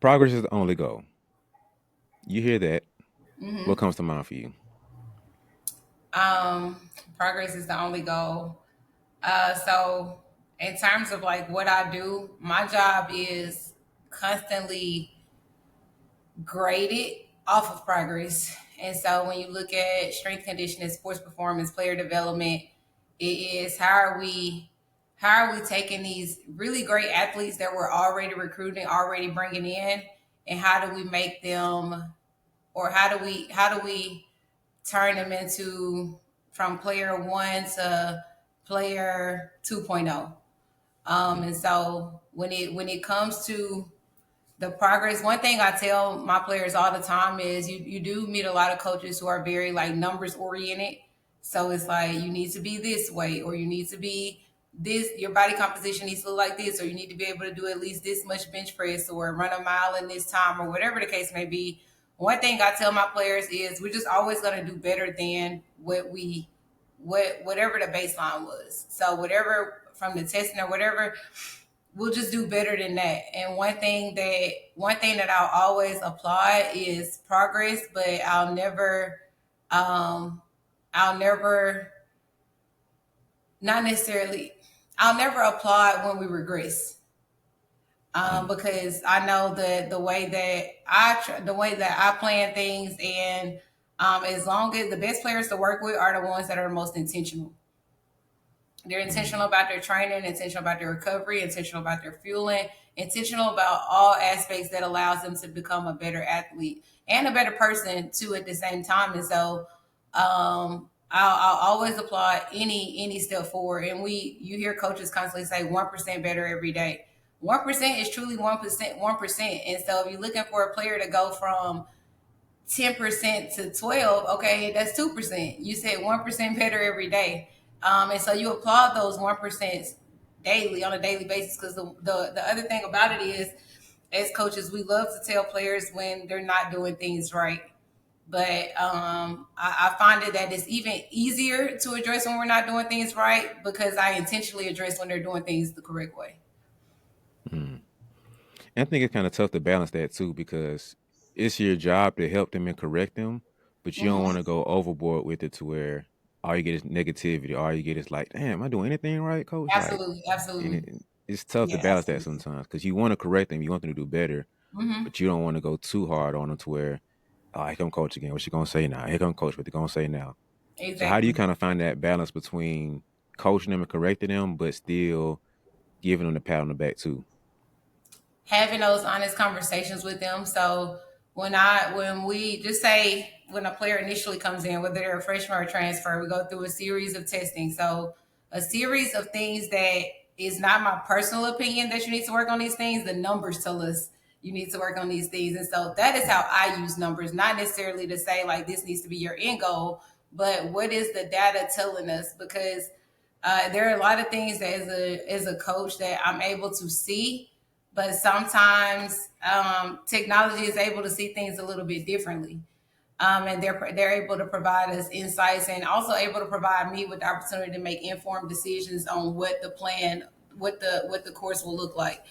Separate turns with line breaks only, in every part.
progress is the only goal. You hear that?
Mm-hmm.
What comes to mind for you?
Progress is the only goal. So in terms of like what I do, my job is constantly graded off of progress. And so when you look at strength conditioning, sports performance, player development, it is how are we taking these really great athletes that we're already recruiting, already bringing in, and how do we make them, or how do we turn them into from player one to player 2.0. And so when it comes to the progress, one thing I tell my players all the time is you do meet a lot of coaches who are very like numbers oriented. So it's like you need to be this way, or you need to be this, your body composition needs to look like this, or you need to be able to do at least this much bench press or run a mile in this time, or whatever the case may be. One thing I tell my players is we're just always going to do better than whatever the baseline was. So whatever from the testing or whatever, we'll just do better than that. And one thing that I'll always applaud is progress, but um I'll never not necessarily I'll never applaud when we regress.
Mm.
Because I know that the way that I plan things, and as long as the best players to work with are the ones that are the most intentional. They're intentional
Mm.
about their training, intentional about their recovery, intentional about their fueling, intentional about all aspects that allows them to become a better athlete and a better person too at the same time. And so I'll always applaud any step forward. And you hear coaches constantly say 1% better every day. 1% is truly 1%, 1%. And so if you're looking for a player to go from 10% to 12, okay, that's 2%. You said 1% better every day. And so you applaud those 1% daily on a daily basis, because the other thing about it is, as coaches, we love to tell players when they're not doing things right. But I find it that it's even easier to address when we're not doing things right, because I intentionally address when they're doing things the correct way.
Mm. And I think it's kind of tough to balance that too because it's your job to help them and correct them, but you don't want
Hmm.
to go overboard with it to where all you get is negativity. All you get is like, "Damn, am I doing anything right, coach?" Like,
Absolutely,
and
absolutely.
it's tough to
Yeah,
balance that
absolutely.
sometimes because you want to correct them, you want them to do better,
Hmm.
but you don't want to go too hard on them to where, oh, here come coach again. What she gonna say now? Here come coach. What they gonna say now? So how do you
Exactly.
kind of find that balance between coaching them and correcting them, but still giving them the pat on the back too?
Having those honest conversations with them. So when we just say, when a player initially comes in, whether they're a freshman or a transfer, we go through a series of testing. So a series of things that is not my personal opinion that you need to work on these things. The numbers tell us you need to work on these things. And so that is how I use numbers, not necessarily to say like this needs to be your end goal, but what is the data telling us? Because there are a lot of things that as a coach that I'm able to see, but sometimes technology is able to see things a little bit differently. And they're able to provide us insights, and also able to provide me with the opportunity to make informed decisions on what the plan, what the course will look like.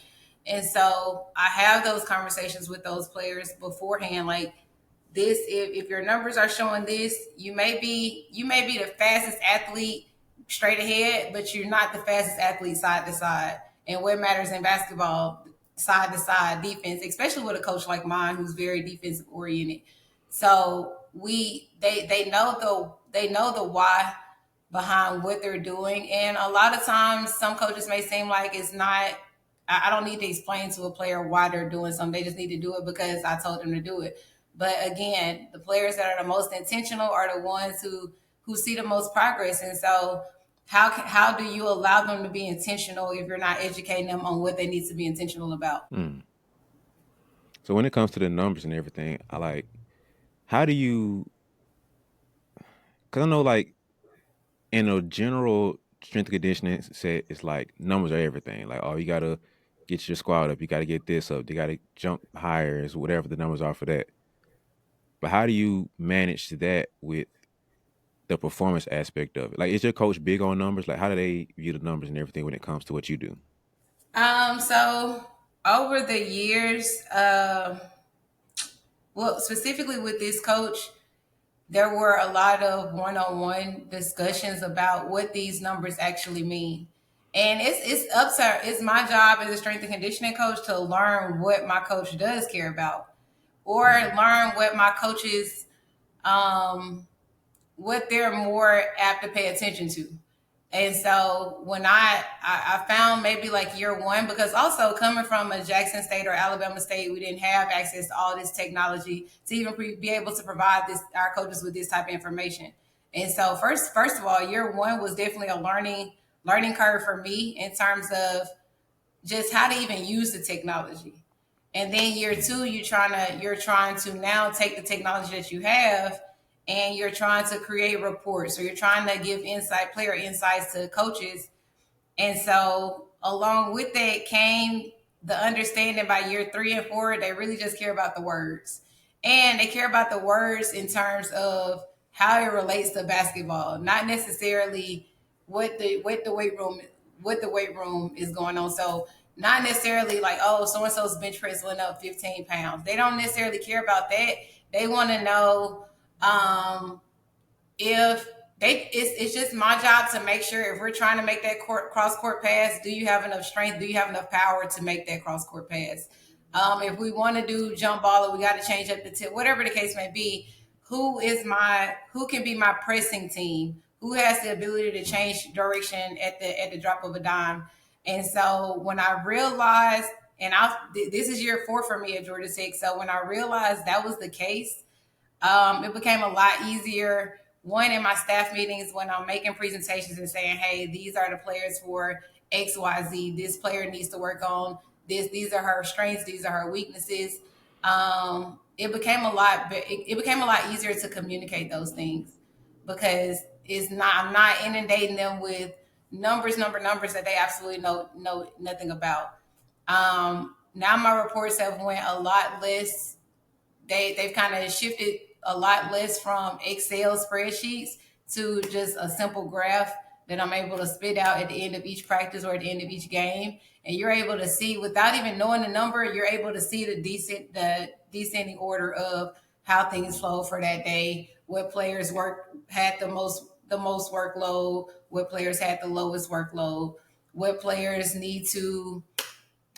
And so I have those conversations with those players beforehand, like this, if your numbers are showing this, you may be the fastest athlete straight ahead, but you're not the fastest athlete side to side. And what matters in basketball, side to side defense, especially with a coach like mine who's very defensive oriented. So they know the why behind what they're doing. And a lot of times some coaches may seem like it's not, I don't need to explain to a player why they're doing something. They just need to do it because I told them to do it. But again, the players that are the most intentional are the ones who see the most progress. And so how do you allow them to be intentional if you're not educating them on what they need to be intentional about?
Mm. So when it comes to the numbers and everything, I like how do you? Because I know like in a general strength and conditioning set, it's like numbers are everything. Like, oh, you gotta get your squat up, you gotta get this up, you gotta jump higher, is whatever the numbers are for that. But how do you manage that with the performance aspect of it? Like, is your coach big on numbers? Like, how do they view the numbers and everything when it comes to what you do?
So Over the years, well, specifically with this coach, there were a lot of one-on-one discussions about what these numbers actually mean. And it's my job as a strength and conditioning coach to learn what my coach does care about, or
Mm.
learn what my coaches um what they're more apt to pay attention to. And so when I found maybe like year one, because also coming from a Jackson State or Alabama State, we didn't have access to all this technology to even be able to provide this our coaches with this type of information. And so first of all, year one was definitely a learning curve for me in terms of just how to even use the technology. And then year two, you're trying to now take the technology that you have, and you're trying to create reports, or you're trying to give player insights to coaches. And so along with that came the understanding by year three and four, they really just care about the words. And they care about the words in terms of how it relates to basketball, not necessarily what the weight room is going on. So not necessarily like, oh, so and so's bench press went up 15 pounds. They don't necessarily care about that. They want to know um, if it's just my job to make sure if we're trying to make that cross court pass, do you have enough strength? Do you have enough power to make that cross court pass? If we want to do jump ball, or we got to change up the tip, whatever the case may be. Who can be my pressing team? Who has the ability to change direction at the drop of a dime? And so when I realized, this is year four for me at Georgia Tech. So when I realized that was the case, it became a lot easier. One, in my staff meetings, when I'm making presentations and saying, "Hey, these are the players for X, Y, Z. This player needs to work on this. These are her strengths. These are her weaknesses." It became a lot. It became a lot easier to communicate those things, because it's not. I'm not inundating them with numbers that they absolutely know nothing about. Now my reports have went a lot less. They've kind of shifted a lot less from Excel spreadsheets to just a simple graph that I'm able to spit out at the end of each practice or at the end of each game. And you're able to see, without even knowing the number, you're able to see the descending order of how things flow for that day, what players had the most workload, what players had the lowest workload, what players need to.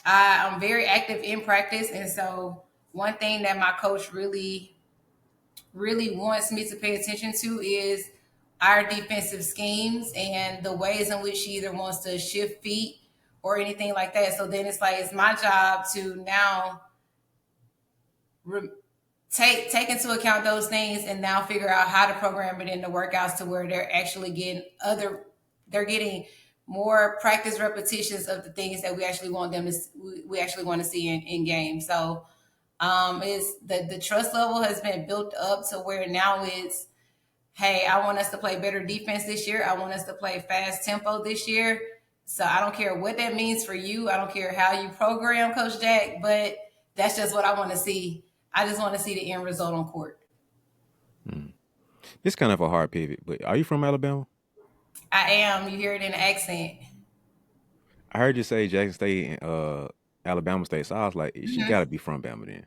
I'm very active in practice, and so one thing that my coach really wants me to pay attention to is our defensive schemes and the ways in which she either wants to shift feet or anything like that. So then it's like it's my job to now re- take into account those things and now figure out how to program it in the workouts to where they're getting more practice repetitions of the things that we actually want to see in games. So is the trust level has been built up to where now it's, hey, I want us to play better defense this year. I want us to play fast tempo this year. So I don't care what that means for you. I don't care how you program, Coach Jack, but that's just what I want to see. I just want to see the end result on court.
Mm. This kind of a hard pivot, but are you from Alabama?
I am. You hear it in the accent.
I heard you say Jackson State and Alabama State, so I was like, she got to
Hmm.
be from Bama then.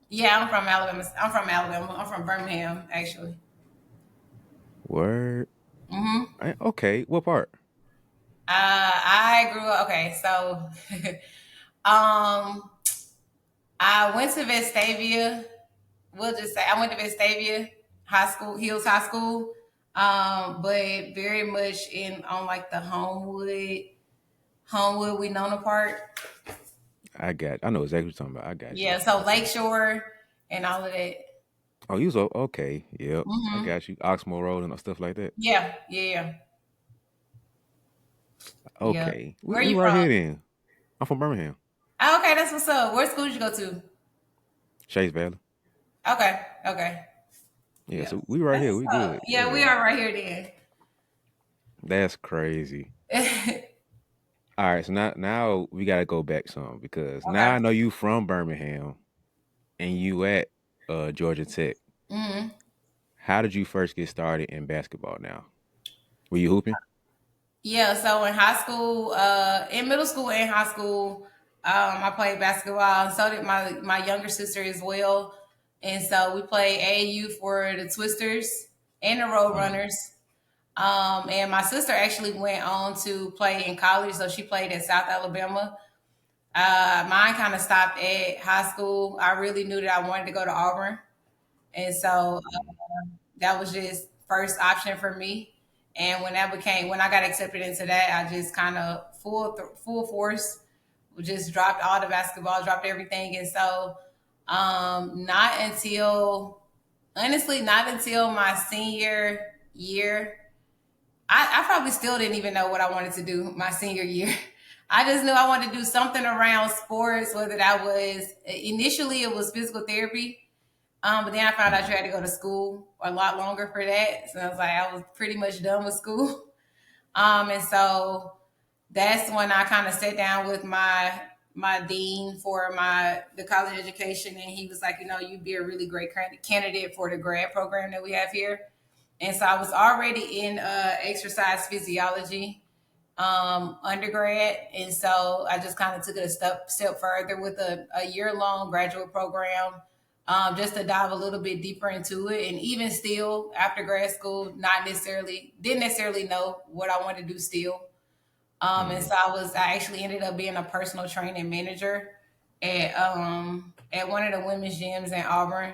Yeah, I'm from Alabama. I'm from Alabama. I'm from Birmingham, actually.
Word.
Hmm.
Okay, what part?
I grew up. Okay, so um, I went to Vestavia. We'll just say I went to Vestavia High School, Hills High School, but very much in on like the Homewood Winona part.
I know exactly what you're talking about. I got you.
Yeah, so
Okay.
Lakeshore and all of that.
Oh, okay. Yep. I
Hmm.
got you. Oxmoor Road and stuff like that.
Yeah, yeah, yeah, yeah.
Okay. We
Where are
we
you
right
from?
here then. I'm from Birmingham.
Oh, okay, that's what's up. What school did you go to?
Chase Valley.
Okay, okay,
Yeah,
yeah.
so we right
That's
here.
what's
We
up.
good.
Yeah, we
Yeah.
are right here
That's crazy.
then.
All right, so now we gotta go back some because now I
Okay.
know you from Birmingham and you at Georgia Tech.
Hmm.
How did you first get started in basketball now? Were you hooping?
Yeah, so in high school, in middle school and high school, I played basketball, and so did my younger sister as well. And so we played AAU for the Twisters and the
Mm.
Roadrunners. And my sister actually went on to play in college, so she played at South Alabama. Mine kind of stopped at high school. I really knew that I wanted to go to Auburn, and so that was just first option for me. And when I got accepted into that, I just kind of full force just dropped all the basketball, dropped everything. And so not until honestly, not until my senior year, I probably still didn't even know what I wanted to do my senior year. I just knew I wanted to do something around sports, whether that was initially it was physical therapy. But then I found out you
Mm.
had to go to school a lot longer for that. So I was like, I was pretty much done with school. And so that's when I kind of sat down with my dean for the college education, and he was like, you'd be a really great candidate for the grad program that we have here. And so I was already in exercise physiology undergrad, and so I just kind of took it a step further with a year long graduate program, just to dive a little bit deeper into it. And even still, after grad school, not necessarily didn't necessarily know what I wanted to do still. And
Mm.
so I actually ended up being a personal training manager at one of the women's gyms in Auburn.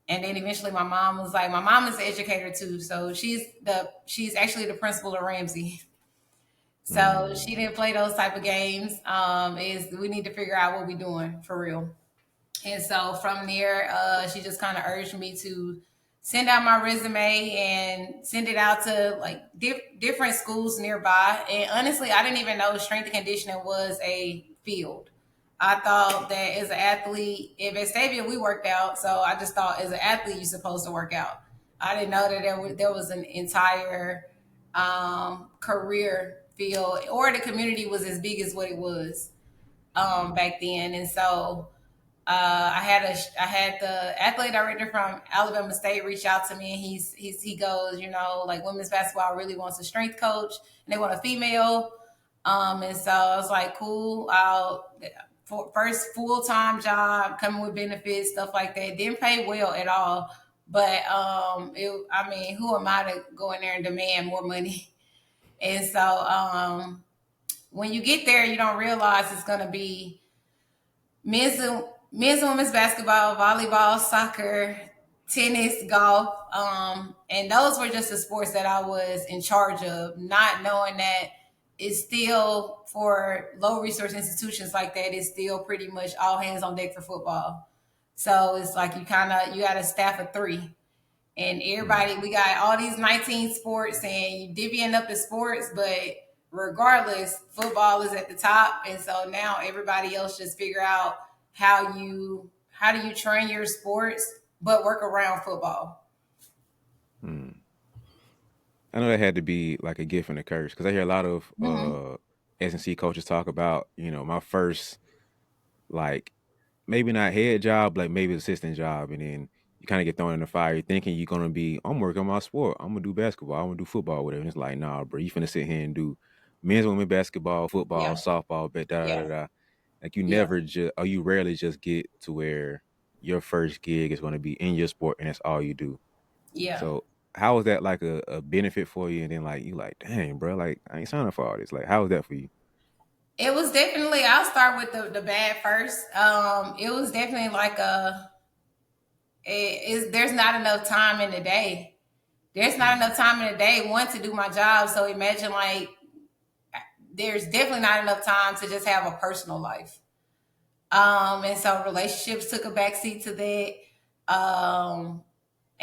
And then eventually my mom is an educator too. So she's actually the principal of Ramsey. So
Mm.
she didn't play those type of games. Is we need to figure out what we're doing for real. And so from there, she just kind of urged me to send out my resume and send it out to like different schools nearby. And honestly, I didn't even know strength and conditioning was a field. I thought that as an athlete, if at Vestavia we worked out, so I just thought as an athlete you're supposed to work out. I didn't know that there was an entire career field, or the community was as big as what it was back then. And so I had the athletic director from Alabama State reach out to me, and he goes, like women's basketball really wants a strength coach, and they want a female. And so I was like, cool. First full time job, coming with benefits, stuff like that. Didn't pay well at all, but I mean, who am I to go in there and demand more money? And so when you get there, you don't realize it's going to be men's and women's basketball, volleyball, soccer, tennis, golf, and those were just the sports that I was in charge of. Not knowing that it's still for low resource institutions like that, it's still pretty much all hands on deck for football. So it's like you got a staff of three, and
Mm.
everybody, we got all these 19 sports, and you divvying up the sports, but regardless, football is at the top. And so now everybody else just figure out how do you train your sports but work around football.
Mm. I know that had to be like a gift and a curse because I hear a lot of
Hmm.
S&C coaches talk about, my first like maybe not head job, like maybe assistant job, and then you kind of get thrown in the fire thinking you're gonna be, I'm working on my sport, I'm gonna do basketball, I'm gonna do football, whatever. And it's like, nah, bro, you finna sit here and do men's, women basketball, football,
Yeah,
softball, da da da
yeah,
da. Like you
yeah,
never just, or you rarely just get to where your first gig is gonna be in your sport and that's all you do.
yeah.
So how is that like a benefit for you? And then like you like, dang, bro, like I ain't signing for all this. Like, how is that for you?
It was definitely. I'll start with the bad first. It was definitely like there's not enough time in the day. There's not enough
Mm.
time in the day, one, to do my job. So imagine like there's definitely not enough time to just have a personal life. And so relationships took a backseat to that.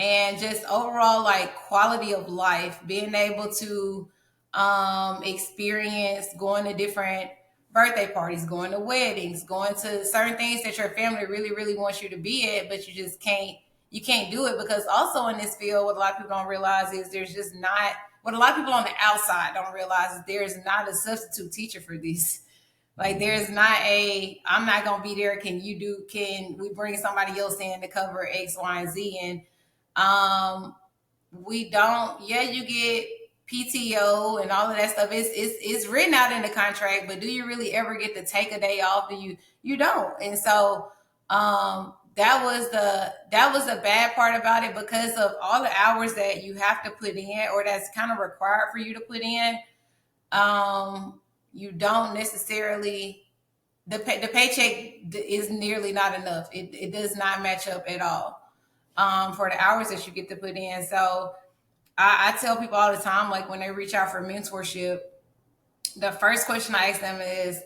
And just overall like quality of life, being able to experience going to different birthday parties, going to weddings, going to certain things that your family really really wants you to be at, but you can't do it. Because also in this field, what a lot of people don't realize is there's just not, what a lot of people on the outside don't realize is there's not a substitute teacher for this. Like
Mm.
there's not a, I'm not gonna be there. Can we bring somebody else in to cover X, Y, and Z? And we don't, yeah, you get PTO and all of that stuff. It's written out in the contract, but do you really ever get to take a day off? You don't? And so that was the bad part about it, because of all the hours that you have to put in, or that's kind of required for you to put in. You don't necessarily, the paycheck is nearly not enough. It does not match up at all, for the hours that you get to put in. So I tell people all the time, like when they reach out for mentorship, the first question I ask them is,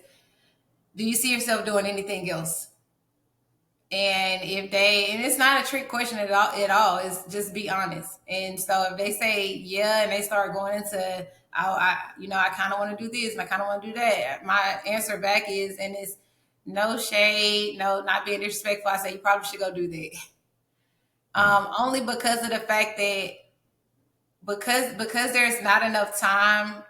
do you see yourself doing anything else? And if they, and it's not a trick question at all, it's just be honest. And so if they say yeah, and they start going into, I kind of want to do this and I kind of want to do that, my answer back is, and it's no shade, no, not being disrespectful, I say you probably should go do that. Only because of the fact that, because there's not enough time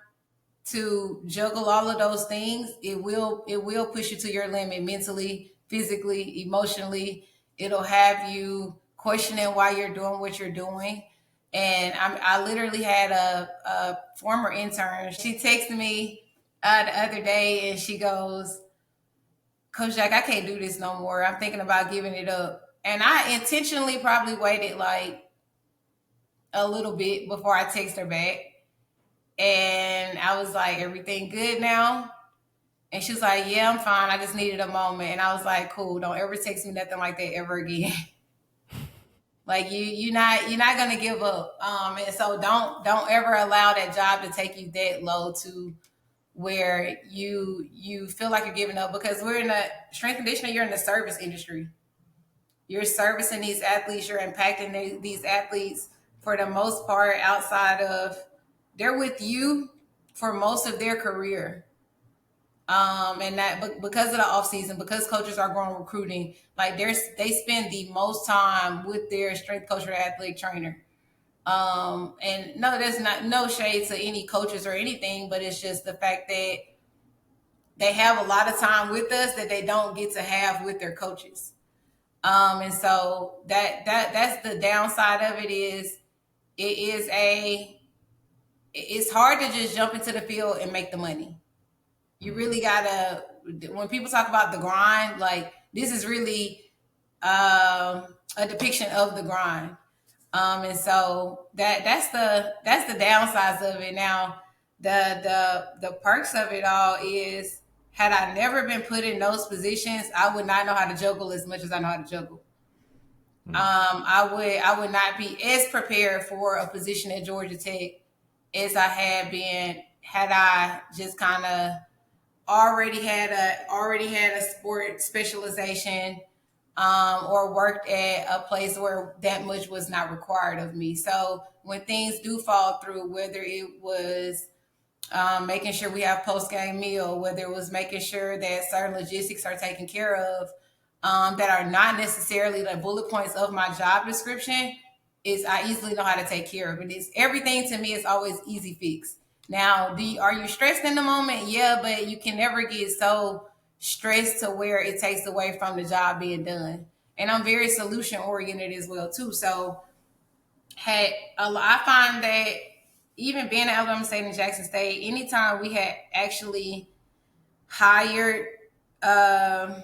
to juggle all of those things, it will push you to your limit mentally, physically, emotionally. It'll have you questioning why you're doing what you're doing. And I literally had a former intern. She texted me the other day and she goes, Coach Jack, I can't do this no more. I'm thinking about giving it up. And I intentionally probably waited like a little bit before I text her back. And I was like, everything good now? And she was like, yeah, I'm fine. I just needed a moment. And I was like, cool. Don't ever text me nothing like that ever again. Like you're not gonna give up. And so don't ever allow that job to take you that low to where you feel like you're giving up, because we're in a strength conditioning, you're in the service industry. You're servicing these athletes, you're impacting these athletes for the most part, outside of, they're with you for most of their career. And that because of the off season, because coaches are going recruiting, like they spend the most time with their strength coach or athletic trainer. And no, there's not no shade to any coaches or anything, but it's just the fact that they have a lot of time with us that they don't get to have with their coaches. And so that's the downside of it, is it is a it's hard to just jump into the field and make the money. You really gotta, when people talk about the grind, like this is really a depiction of the grind. And so that's the downsides of it. Now, the perks of it all is, had I never been put in those positions, I would not know how to juggle as much as I know how to juggle. I would not be as prepared for a position at Georgia Tech as I had been, had I just kind of already had a sport specialization, or worked at a place where that much was not required of me. So when things do fall through, whether it was making sure we have post game meal, whether it was making sure that certain logistics are taken care of, that are not necessarily the bullet points of my job description, is I easily know how to take care of it. It's everything to me is always easy fix. Now, are you stressed in the moment? Yeah, but you can never get so stressed to where it takes away from the job being done. And I'm very solution oriented as well too. So I find that even being at Alabama State and Jackson State, anytime we had actually hired um,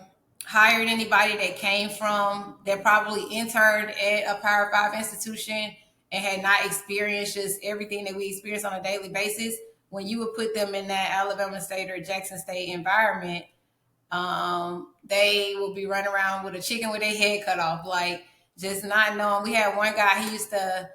hired anybody that came from, that probably interned at a Power Five institution and had not experienced just everything that we experience on a daily basis, when you would put them in that Alabama State or Jackson State environment, they will be running around with a chicken with their head cut off, like just not knowing. We had one guy, he used to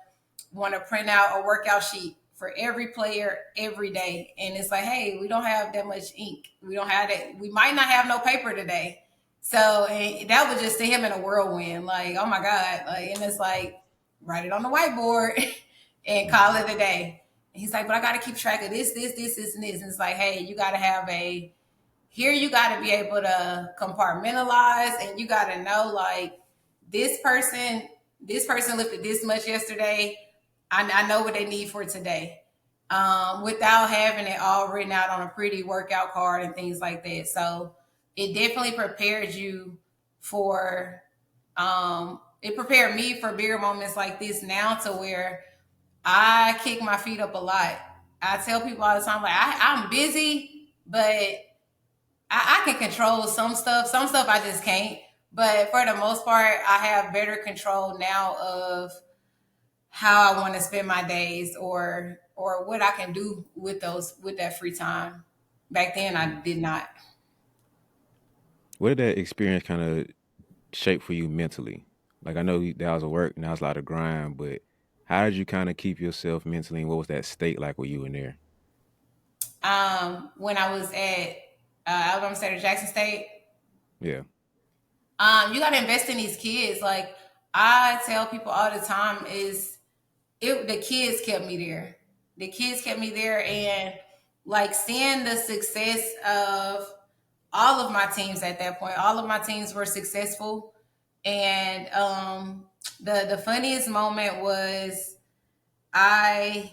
want to print out a workout sheet for every player every day. And it's like, hey, we don't have that much ink. We don't have that. We might not have no paper today. So and that would just send him in a whirlwind. Like, oh my God. Like, and it's like, write it on the whiteboard and call it a day. And he's like, but I got to keep track of this, and this. And it's like, hey, you got to have you got to be able to compartmentalize, and you got to know, like, this person, lifted this much yesterday. I know what they need for today, without having it all written out on a pretty workout card and things like that. So it definitely prepares you for, it prepared me for bigger moments like this now, to where I kick my feet up a lot. I tell people all the time, like I'm busy, but I can control some stuff. Some stuff I just can't. But for the most part, I have better control now of how I want to spend my days or what I can do with that free time. Back then I
Mm.
did not.
What did that experience kind of shape for you mentally? Like I know that was a work and that was a lot of grind, but how did you kind of keep yourself mentally, and what was that state like with you in there?
When I was at Alabama State or Jackson State,
Yeah.
you got to invest in these kids. Like I tell people all the time, is it the kids kept me there. The kids kept me there, and like seeing the success of all of my teams at that point. All of my teams were successful, and the funniest moment was I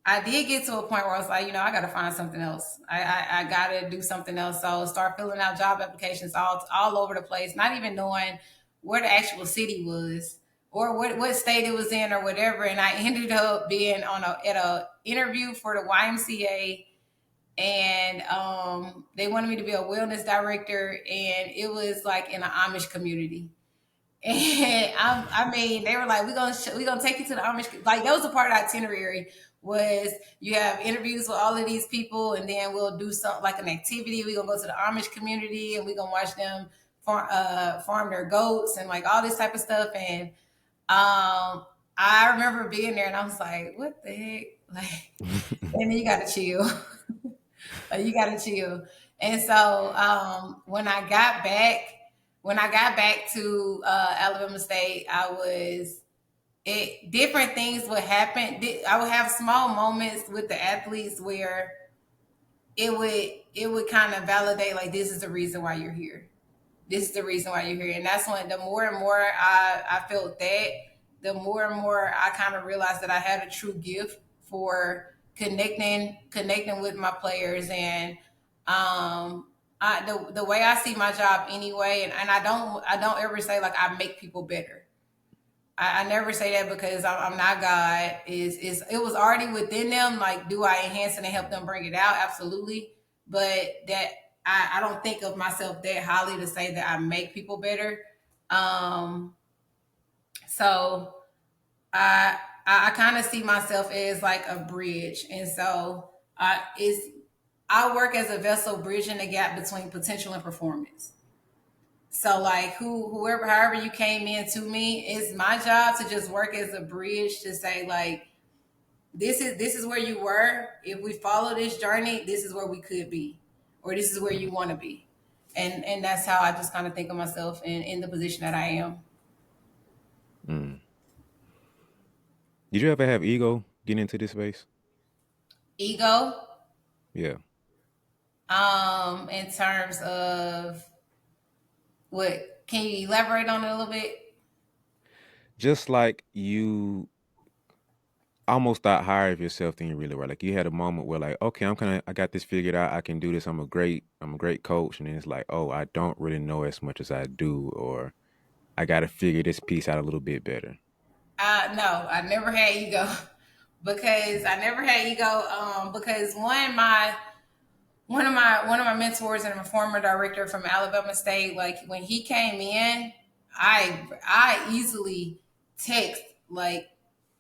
I did get to a point where I was like, I got to find something else. I got to do something else. So start filling out job applications all over the place, not even knowing where the actual city was or what state it was in or whatever. And I ended up being at a interview for the YMCA, and they wanted me to be a wellness director, and it was like in an Amish community. And I mean, they were like, "We gonna take you to the Amish." Like that was a part of the itinerary. Was you have interviews with all of these people, and then we'll do something like an activity. We're gonna go to the Amish community, and we're gonna watch them farm their goats and like all this type of stuff. And I remember being there, and I was like, "What the heck?" Like, and then you gotta chill. Like, you gotta chill. And so when I got back to Alabama State, I was it different things would happen. I would have small moments with the athletes where it would kind of validate like this is the reason why you're here. This is the reason why you're here. And that's when the more and more I felt that, the more and more I kind of realized that I had a true gift for connecting with my players. And the way I see my job anyway, and I don't ever say like I make people better. I never say that because I'm not God. Is it was already within them. Like, do I enhance it and help them bring it out? Absolutely. But that I don't think of myself that highly to say that I make people better. Um, so I kind of see myself as like a bridge, and so I work as a vessel bridging the gap between potential and performance. So like whoever however you came in to me, it's my job to just work as a bridge to say like this is where you were. If we follow this journey, this is where we could be, or this is where you want to be. And that's how I just kind of think of myself in the position that I am.
Mm. Did you ever have ego getting into this space?
Ego,
Yeah.
in terms of what, can you elaborate on it a little bit?
Just like you almost thought higher of yourself than you really were. Like you had a moment where like, okay, I got this figured out. I can do this. I'm a great coach. And then it's like, oh, I don't really know as much as I do, or I got to figure this piece out a little bit better.
No, I never had ego because I never had ego. Because one of my mentors and a former director from Alabama State, like when he came in, I easily text like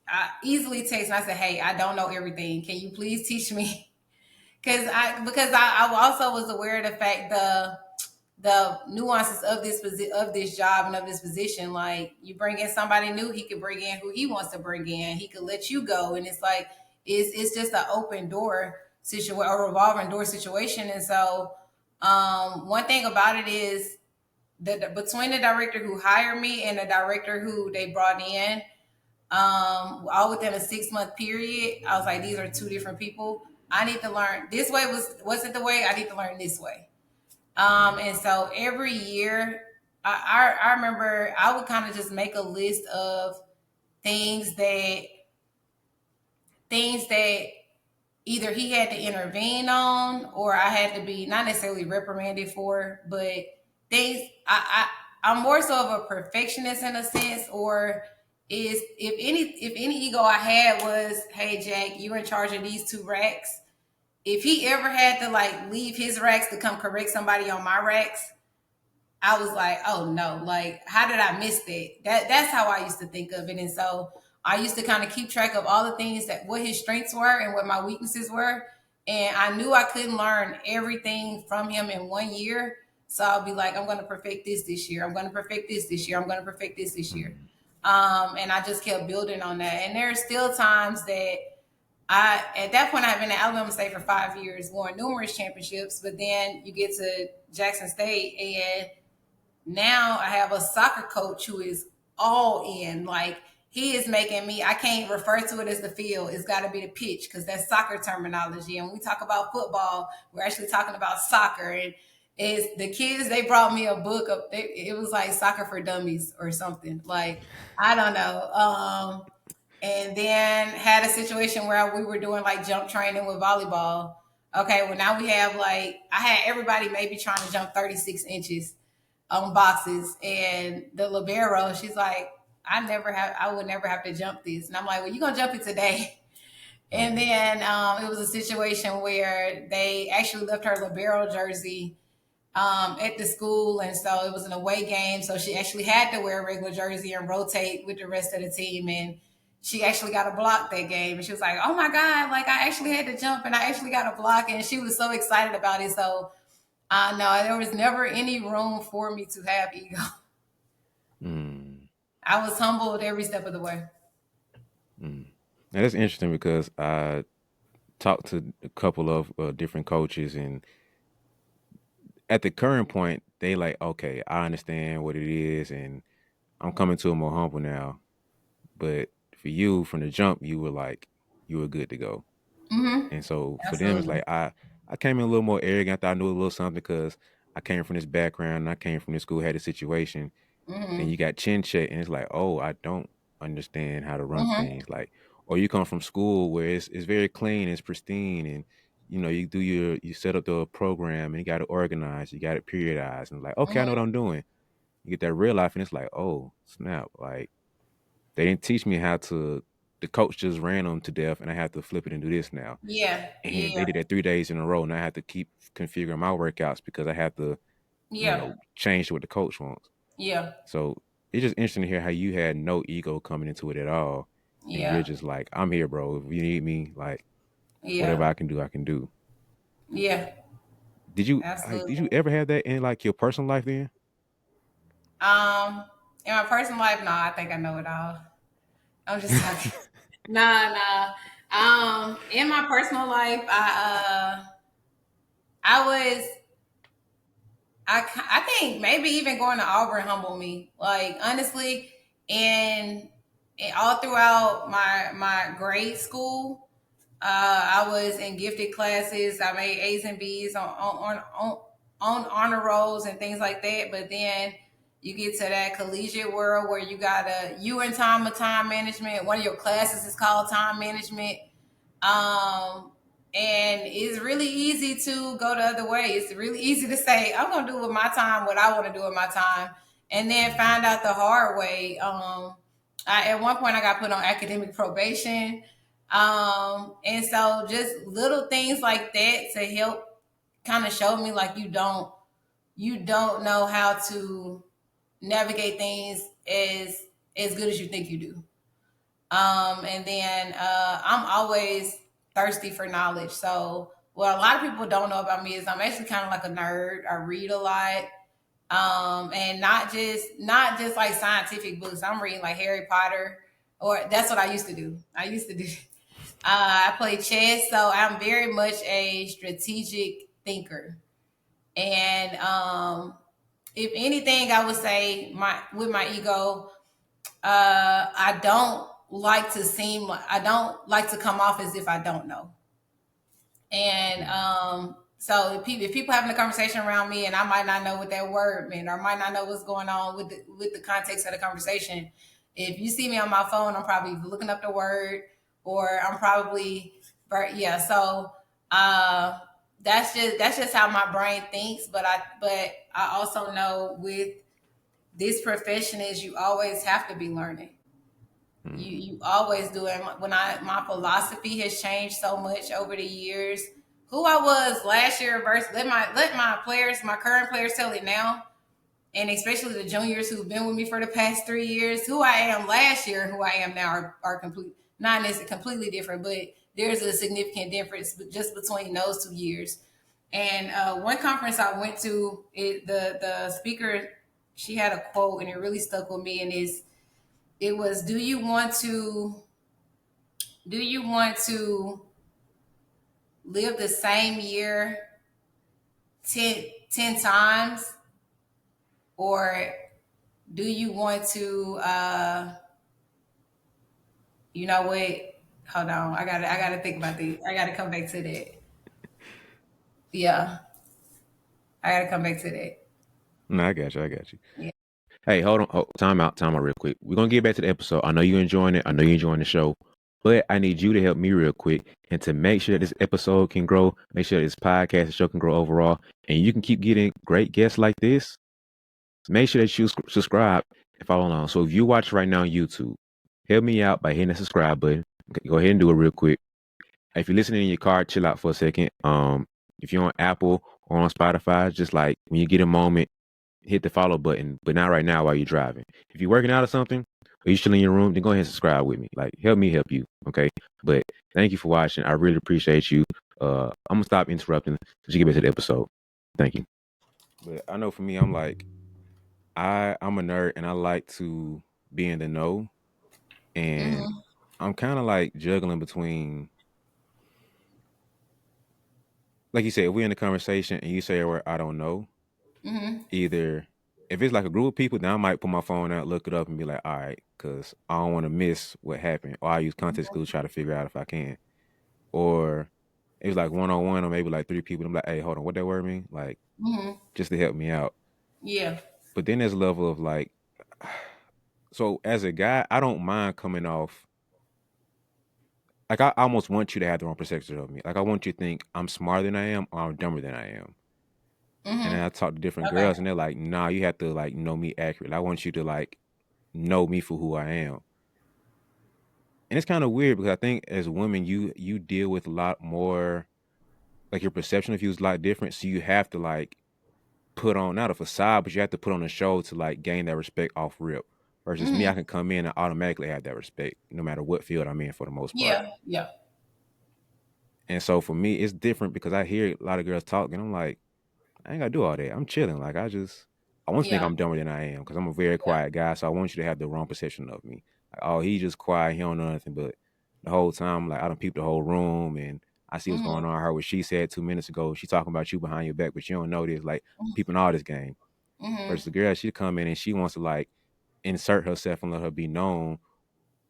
I easily text and I said, "Hey, I don't know everything. Can you please teach me?" Because I also was aware of the fact the nuances of of this job and of this position. Like you bring in somebody new, he could bring in who he wants to bring in. He could let you go, and it's like it's just an open door situation, a revolving door situation. And so, one thing about it is between the director who hired me and the director who they brought in, all within a 6 month period, I was like, these are two different people. I need to learn this way wasn't the way. I need to learn this way. And so every year, I remember I would kind of just make a list of things that things that either he had to intervene on or I had to be not necessarily reprimanded for, but things I'm more so of a perfectionist in a sense, or is if any ego I had was, hey Jack, you're in charge of these 2 racks. If he ever had to like leave his racks to come correct somebody on my racks, I was like, oh no, like how did I miss that? That's how I used to think of it. And so I used to kind of keep track of all the things that what his strengths were and what my weaknesses were. And I knew I couldn't learn everything from him in 1 year. So I'll be like, I'm going to perfect this year. I'm going to perfect this year. I'm going to perfect this year.
Mm,
And I just kept building on that. And there are still times that at that point, I've been at Alabama State for 5 years, won numerous championships. But then you get to Jackson State, and now I have a soccer coach who is all in. Like he is making me, I can't refer to it as the field. It's got to be the pitch because that's soccer terminology. And when we talk about football, we're actually talking about soccer. And is the kids, they brought me a book of, it was like Soccer for Dummies or something. Like, I don't know. And then had a situation where we were doing like jump training with volleyball. Okay, well now we have like I had everybody maybe trying to jump 36 inches on boxes, and the libero, she's like, I would never have to jump this, and I'm like, well, you're gonna jump it today. And
mm,
then it was a situation where they actually left her libero jersey at the school, and so it was an away game. So she actually had to wear a regular jersey and rotate with the rest of the team. And she actually got a block that game. And she was like, "Oh my god! Like I actually had to jump, and I actually got a block." And she was so excited about it. So no, there was never any room for me to have ego.
mm,
I was humbled every step of the way.
mm. Now that's interesting because I talked to a couple of different coaches, and at the current point, they like, okay, I understand what it is, and I'm coming to a more humble now. But for you, from the jump, you were like, you were good to go.
Mm-hmm.
And so for them, it's
Absolutely.
like I came in a little more arrogant. I thought I knew a little something because I came from this background. And I came from this school, had a situation. Then
Mm-hmm.
you got chin check, and it's like, oh, I don't understand how to run
Mm-hmm.
things. Like, or you come from school where it's very clean, it's pristine, and you do you set up the program and you got to organize, you got to periodize, and like, okay, I know what
Mm-hmm.
I'm doing. You get that real life, and it's like, oh snap, like they didn't teach me how to. The coach just ran them to death, and I have to flip it and do this now.
Yeah.
And they
Yeah.
did that 3 days in a row, and I have to keep configuring my workouts because I have to,
Yeah.
change to what the coach wants.
Yeah.
So it's just interesting to hear how you had no ego coming into it at all, and you're
Yeah.
just like, I'm here, bro. If you need me, like whatever
Yeah.
I can do, I can do.
Yeah.
Did
Absolutely.
you ever have that in like your personal life then?
Um, in my personal life, no, I think I know it all. I'm just talking. Nah, nah. In my personal life, I was, I think maybe even going to Auburn humbled me. Like honestly, and, and all throughout my grade school, I was in gifted classes. I made A's and B's on honor rolls and things like that. But then you get to that collegiate world where you in time management. One of your classes is called time management. Um, and it's really easy to go the other way. It's really easy to say, I'm going to do with my time what I want to do with my time, and then
Mhm.
find out the hard way. At one point, I got put on academic probation. And so just little things like that to help kind of show me like you don't know how to navigate things as good as you think you do. And then I'm always thirsty for knowledge. So what a lot of people don't know about me is I'm actually kind of like a nerd. I read a lot. And not just like scientific books. I'm reading like Harry Potter, or that's what I used to do. I used to do. I play chess, so I'm very much a strategic thinker. And if anything, I would say my ego, I don't like to I don't like to come off as if I don't know. And
Mm,
so if people having a conversation around me and I might not know what that word meant or might not know what's going on with the context of the conversation, if you see me on my phone, I'm probably looking up the word or I'm probably, yeah. So uh, that's just how my brain thinks. But I also know with this profession is you always have to be learning.
Mm.
You always do it. When my philosophy has changed so much over the years. Who I was last year versus let my players, my current players tell it now, and especially the juniors who've been with me for the past 3 years. Who I am last year and who I am now are complete not necessarily completely different, but there's a significant difference just between those 2 years. And one conference I went to, the speaker, she had a quote and it really stuck with me, and it was, do you want to live the same year 10 times, or do you want to you know what, hold on, I gotta think about this, I gotta come back to that. Yeah, I gotta come back to that.
No, I got you. I got you.
Yeah.
Hey, hold on. Time out real quick. We're gonna get back to the episode. I know you're enjoying it. I know you're enjoying the show. But I need you to help me real quick and to make sure this episode can grow, make sure this podcast and show can grow overall, and you can keep getting great guests like this. Make sure that you subscribe and follow along. So if you watch right now on YouTube, help me out by hitting the subscribe button. Okay, go ahead and do it real quick. If you're listening in your car, chill out for a second. If you're on Apple or on Spotify, just like when you get a moment, hit the follow button, but not right now while you're driving. If you're working out or something, or you chilling in your room, then go ahead and subscribe with me. Like, help me help you, okay? But thank you for watching. I really appreciate you. I'm gonna stop interrupting so you get back to the episode. Thank you. But I know for me, I'm like, I'm a nerd and I like to be in the know, and
Mm-hmm.
I'm kind of like juggling between, like you said, if we're in a conversation and you say a word I don't know,
Mm-hmm.
either if it's like a group of people, then I might put my phone out, look it up, and be like, all right, because I don't want to miss what happened. Or I use context clues to try to figure out if I can. Or it was like one on one, or maybe like three people. I'm like, hey, hold on, what that word mean? Like,
Mm-hmm.
just to help me out.
Yeah.
But then there's a level of like, so as a guy, I don't mind coming off. Like, I almost want you to have the wrong perception of me. Like, I want you to think I'm smarter than I am or I'm dumber than I am. And then
Mm-hmm.
I talk to different
Okay.
girls, and they're like, nah, you have to like know me accurately. I want you to like know me for who I am. And it's kind of weird because I think as women, you deal with a lot more, like your perception of you is a lot different. So you have to like put on not a facade, but you have to put on a show to like gain that respect off rip. Versus me, I
Mm-hmm.
can come in and automatically have that respect, no matter what field I'm in for the most part.
Yeah. Yeah.
And so for me, it's different because I hear a lot of girls talk, and I'm like, I ain't gotta do all that. I'm chilling. Like I want to think
Yeah.
I'm dumber than I am because I'm a very
Yeah.
quiet guy. So I want you to have the wrong perception of me. Like, oh, he just quiet. He don't know nothing. But the whole time, like I don't peep the whole room and I see what's going
Mm-hmm.
on. I heard what she said 2 minutes ago. She talking about you behind your back, but you don't know this. Like peeping all this game. Versus
Mm-hmm.
the girl, she come in and she wants to like insert herself and let her be known,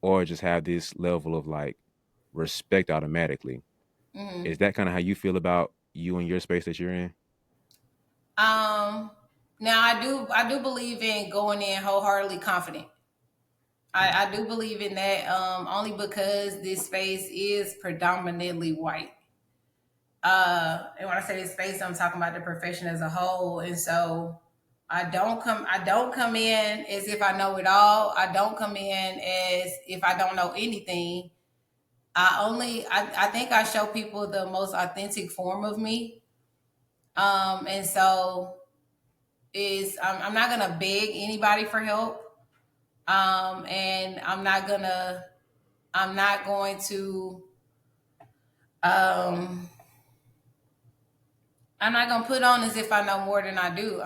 or just have this level of like respect automatically.
Mm-hmm.
Is that kind of how you feel about you and your space that you're in?
Um. Now I do believe in going in wholeheartedly confident. I do believe in that, only because this space is predominantly white. And when I say this space, I'm talking about the profession as a whole. And so I don't come in as if I know it all. I don't come in as if I don't know anything. I think I show people the most authentic form of me. And so I'm not gonna beg anybody for help. And um I'm not gonna put on as if I know more than I do.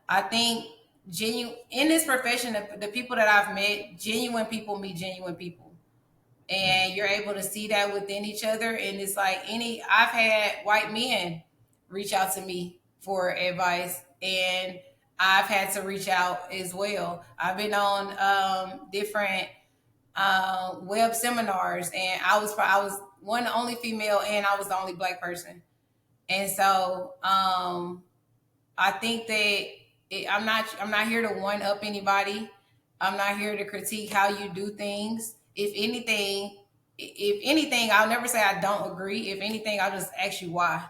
I think genuine in this profession, the people that I've met, genuine people meet genuine people. And you're able to see that within each other. And it's like I've had white men reach out to me for advice, and I've had to reach out as well. I've been on different web seminars, and I was one only female, and I was the only black person. And so I think that I'm not here to one up anybody. I'm not here to critique how you do things. If anything, I'll never say I don't agree. If anything, I'll just ask you why.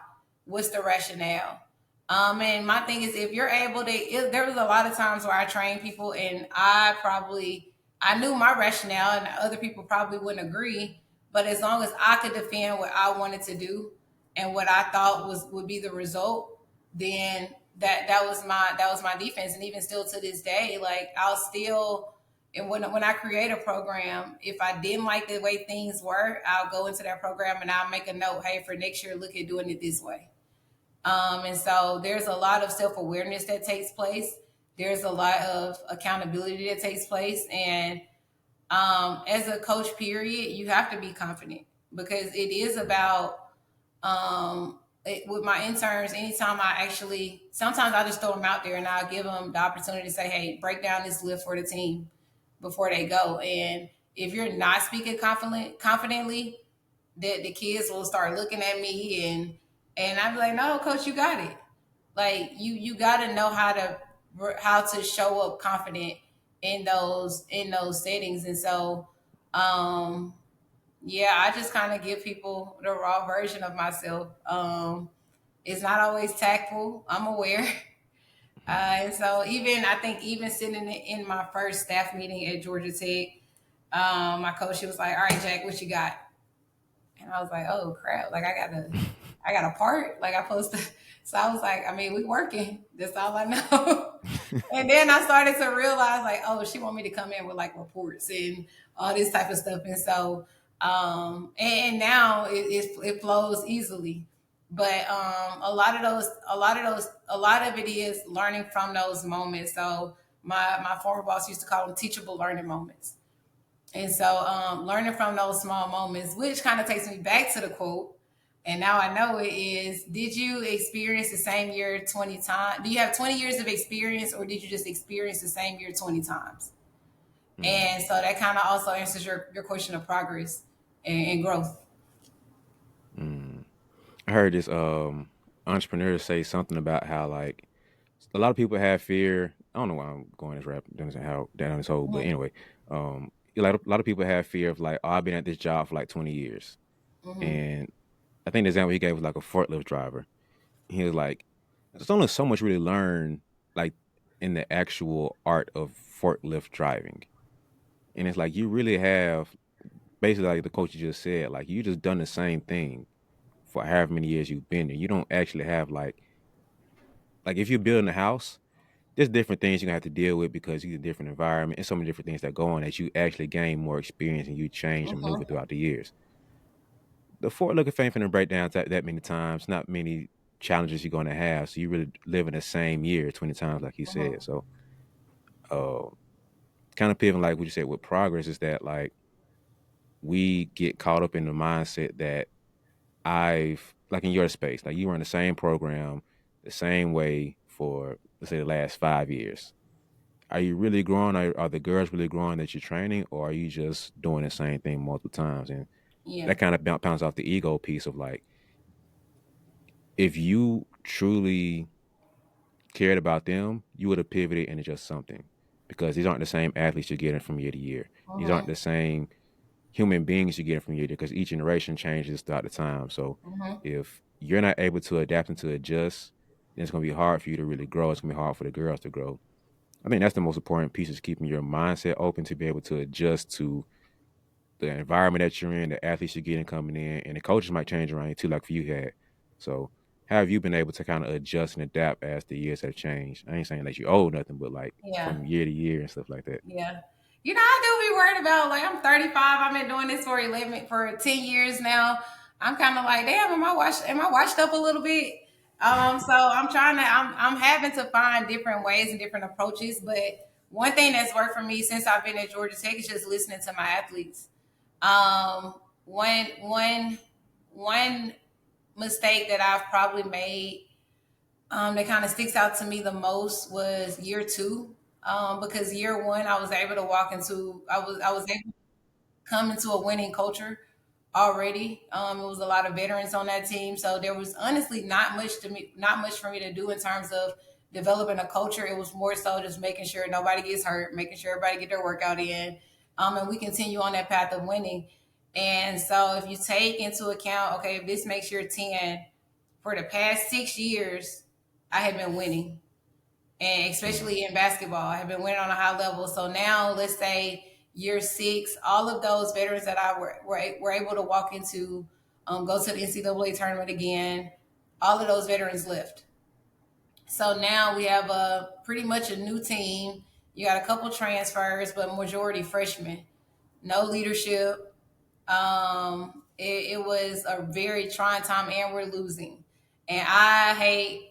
What's the rationale? And my thing is, if you're able to, there was a lot of times where I train people, and I probably I knew my rationale, and other people probably wouldn't agree. But as long as I could defend what I wanted to do and what I thought was would be the result, then that was my defense. And even still to this day, like I'll still, and when I create a program, if I didn't like the way things were, I'll go into that program and I'll make a note. Hey, for next year, look at doing it this way. And so there's a lot of self awareness that takes place. There's a lot of accountability that takes place, and as a coach, period, you have to be confident because it is about with my interns. Anytime I actually, sometimes I just throw them out there and I'll give them the opportunity to say, "Hey, break down this lift for the team before they go." And if you're not speaking confidently, that the kids will start looking at me and I'd be like, "No, coach, you got it." Like you got to know how to show up confident in those settings. And so um yeah, I just kind of give people the raw version of myself. It's not always tactful, I'm aware. And so even I think even sitting in my first staff meeting at Georgia Tech, my coach, she was like, "All right, Jack, what you got?" And I was like, "Oh crap! Like I got a part. Like I supposed to." So I was like, "I mean, we working. That's all I know." And then I started to realize, like, oh, she want me to come in with like reports and all this type of stuff. And so, and now it flows easily. But a lot of it is learning from those moments. So my former boss used to call them teachable learning moments. And so, learning from those small moments, which kind of takes me back to the quote, and now I know it is, did you experience the same year 20 times? Do you have 20 years of experience, or did you just experience the same year 20 times?
Mm.
And so that kind of also answers your question of progress and growth.
Mm. I heard this entrepreneur say something about how like a lot of people have fear. I don't know why I'm going this rap doing how down this hole, but
Mm-hmm.
anyway, a lot of people have fear of like, oh, I've been at this job for like 20 years,
Mm-hmm.
and I think the example he gave was like a forklift driver. He was like, there's only so much really learn like in the actual art of forklift driving, and it's like you really have basically like the coach just said, like you just done the same thing for however many years you've been there. You don't actually have like if you're building a house, there's different things you're gonna have to deal with because you're in a different environment and so many different things that go on that you actually gain more experience and you change and maneuver
Mm-hmm.
throughout the years. The Fort looking fame finna break down that many times, not many challenges you're gonna have. So you really live in the same year 20 times, like you said.
Mm-hmm.
So uh kind of pivoting like what you said with progress is that like we get caught up in the mindset that I've like in your space, like you run the same program the same way for let's say the last 5 years. Are you really growing? Are the girls really growing that you're training, or are you just doing the same thing multiple times? And
Yeah.
that kind of bounce off the ego piece of like, if you truly cared about them, you would have pivoted into just something because these aren't the same athletes you're getting from year to year. These aren't
Mm-hmm.
the same human beings you're getting from year to year because each generation changes throughout the time. So
Mm-hmm.
if you're not able to adapt and to adjust, then it's going to be hard for you to really grow. It's going to be hard for the girls to grow. I think that's the most important piece is keeping your mindset open to be able to adjust to the environment that you're in, the athletes you're getting coming in, and the coaches might change around you too, like for you had. So, how have you been able to kind of adjust and adapt as the years have changed? I ain't saying that you owe nothing, but like
Yeah.
from year to year and stuff like that.
Yeah. You know, I do be worried about, like, I'm 35. I've been doing this for 10 years now. I'm kind of like, damn, am I washed up a little bit? So I'm having to find different ways and different approaches. But one thing that's worked for me since I've been at Georgia Tech is just listening to my athletes. Um, one mistake that I've probably made that kind of sticks out to me the most was year two. Because year one, I was able to come into a winning culture already. It was a lot of veterans on that team, so there was honestly not much for me to do in terms of developing a culture. It was more so just making sure nobody gets hurt, making sure everybody get their workout in, and we continue on that path of winning. And so, if you take into account, okay, if this makes year 10, for the past 6 years, I have been winning, and
Mm,
especially in basketball, I have been winning on a high level. So now, let's say year 6, all of those veterans that I were able to walk into, go to the NCAA tournament again. All of those veterans left. So now we have a pretty much a new team. You got a couple transfers, but majority freshmen. No leadership. It was a very trying time, and we're losing. And I hate.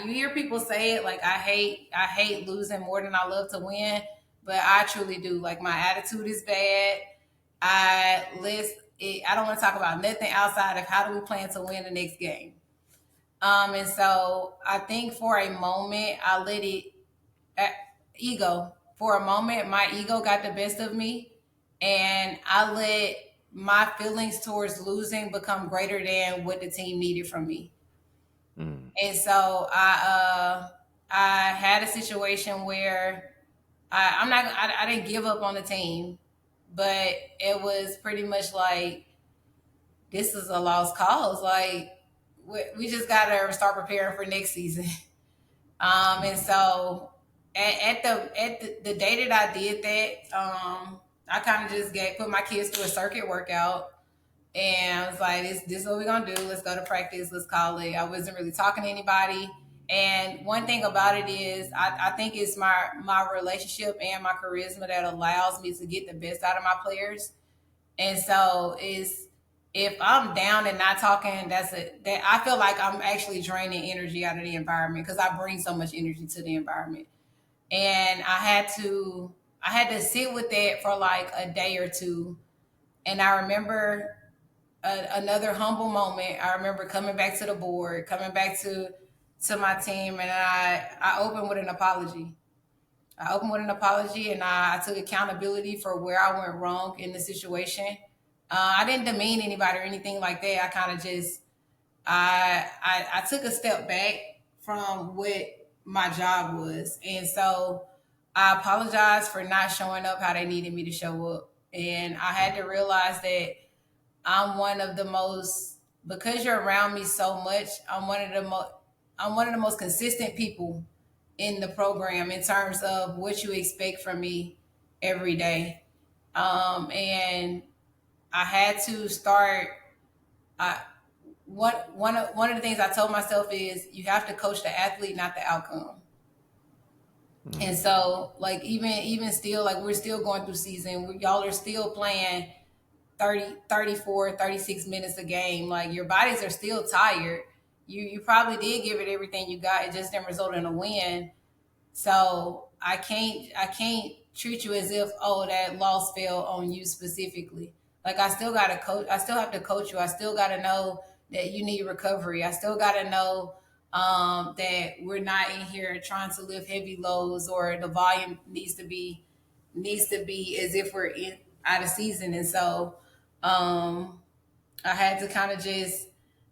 You hear people say it like I hate losing more than I love to win, but I truly do. Like my attitude is bad. I don't want to talk about nothing outside of how do we plan to win the next game. And so I think for a moment I let it uh, ego. For a moment, my ego got the best of me, and I let my feelings towards losing become greater than what the team needed from me.
Mm.
And so I had a situation where I didn't give up on the team, but it was pretty much like this is a lost cause. Like we just gotta start preparing for next season. And so the day that I did that, I kind of just put my kids through a circuit workout, and I was like, this is what we're gonna do. Let's go to practice. Let's call it. I wasn't really talking to anybody. And one thing about it is, I think it's my relationship and my charisma that allows me to get the best out of my players. And so is if I'm down and not talking, that I feel like I'm actually draining energy out of the environment because I bring so much energy to the environment. And I had to sit with that for like a day or two. And I remember another humble moment. I remember coming back to the board, coming back to my team, and I opened with an apology. I opened with an apology, and I took accountability for where I went wrong in the situation. I didn't demean anybody or anything like that. I kind of just I took a step back from what my job was, and so I apologized for not showing up how they needed me to show up. And I had to realize that I'm one of the most because you're around me so much. I'm one of the most consistent people in the program in terms of what you expect from me every day. And I had to start. I, one of the things I told myself is you have to coach the athlete, not the outcome. And
Mm.
so, like even still, like we're still going through season. Y'all are still playing 30, 34, 36 minutes a game. Like your bodies are still tired. You probably did give it everything you got. It just didn't result in a win. So I can't treat you as if that loss fell on you specifically. Like I still gotta coach. I still have to coach you. I still gotta know that you need recovery. I still gotta know that we're not in here trying to lift heavy loads or the volume needs to be as if we're in out of season. And so um, I had to kind of just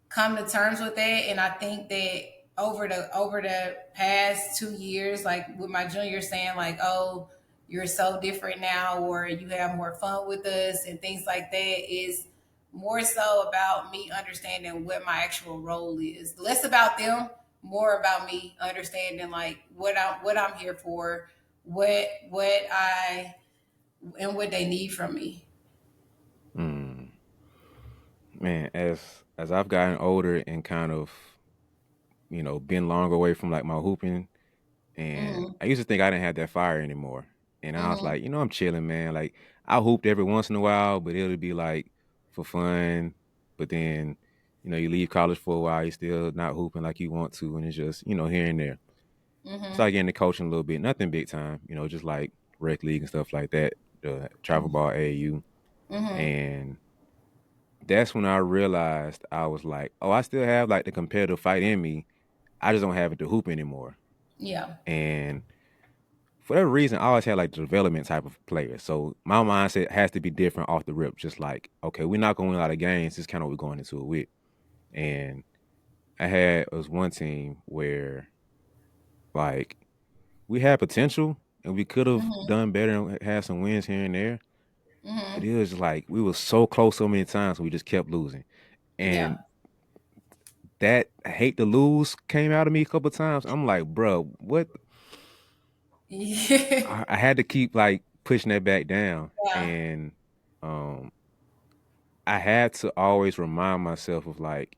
come to terms with that. And I think that over the past 2 years, like with my junior saying like, "Oh, you're so different now," or "You have more fun with us," and things like that, is more so about me understanding what my actual role is. Less about them, more about me understanding like what I'm here for, what I and what they need from me.
Mm. Man, as I've gotten older and kind of, been longer away from like my hooping, and
Hmm.
I used to think I didn't have that fire anymore. And I was
Hmm.
like, I'm chilling, man. Like I hooped every once in a while, but it'll be like for fun. But then, you leave college for a while, you're still not hooping like you want to, and it's just, here and there. I
Hmm.
started getting to coaching a little bit, nothing big time, just like rec league and stuff like that, the travel ball AAU.
Hmm.
And that's when I realized I was like, oh, I still have like the competitive fight in me. I just don't have it to hoop anymore.
Yeah.
And for that reason, I always had like the development type of player. So my mindset has to be different off the rip. Just like, okay, we're not going to win a lot of games. This is kind of what we're going into it with. And I had was one team where like we had potential and we could have
Hmm.
done better and had some wins here and there. But
Hmm.
it was like we were so close so many times, we just kept losing.
Yeah.
And that hate to lose came out of me a couple of times. I'm like, bro, what?
Yeah.
I had to keep like pushing that back down.
Yeah.
And um I had to always remind myself of like,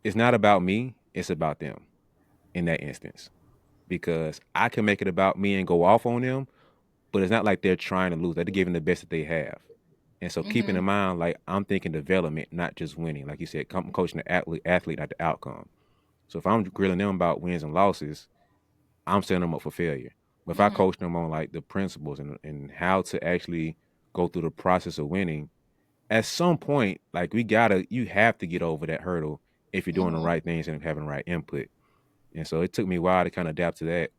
it's not about me, it's about them in that instance. Because I can make it about me and go off on them, but it's not like they're trying to lose. They're giving the best that they have. And so keeping in
Mhm.
mind, like I'm thinking development, not just winning. Like you said, coaching the athlete, not the outcome. So if I'm grilling them about wins and losses, I'm setting them up for failure. But if I
Mhm.
coach them on like the principles and how to actually go through the process of winning, at some point, like you have to get over that hurdle if you're doing the
Mhm.
right things and having the right input. And so it took me a while to kind of adapt to that.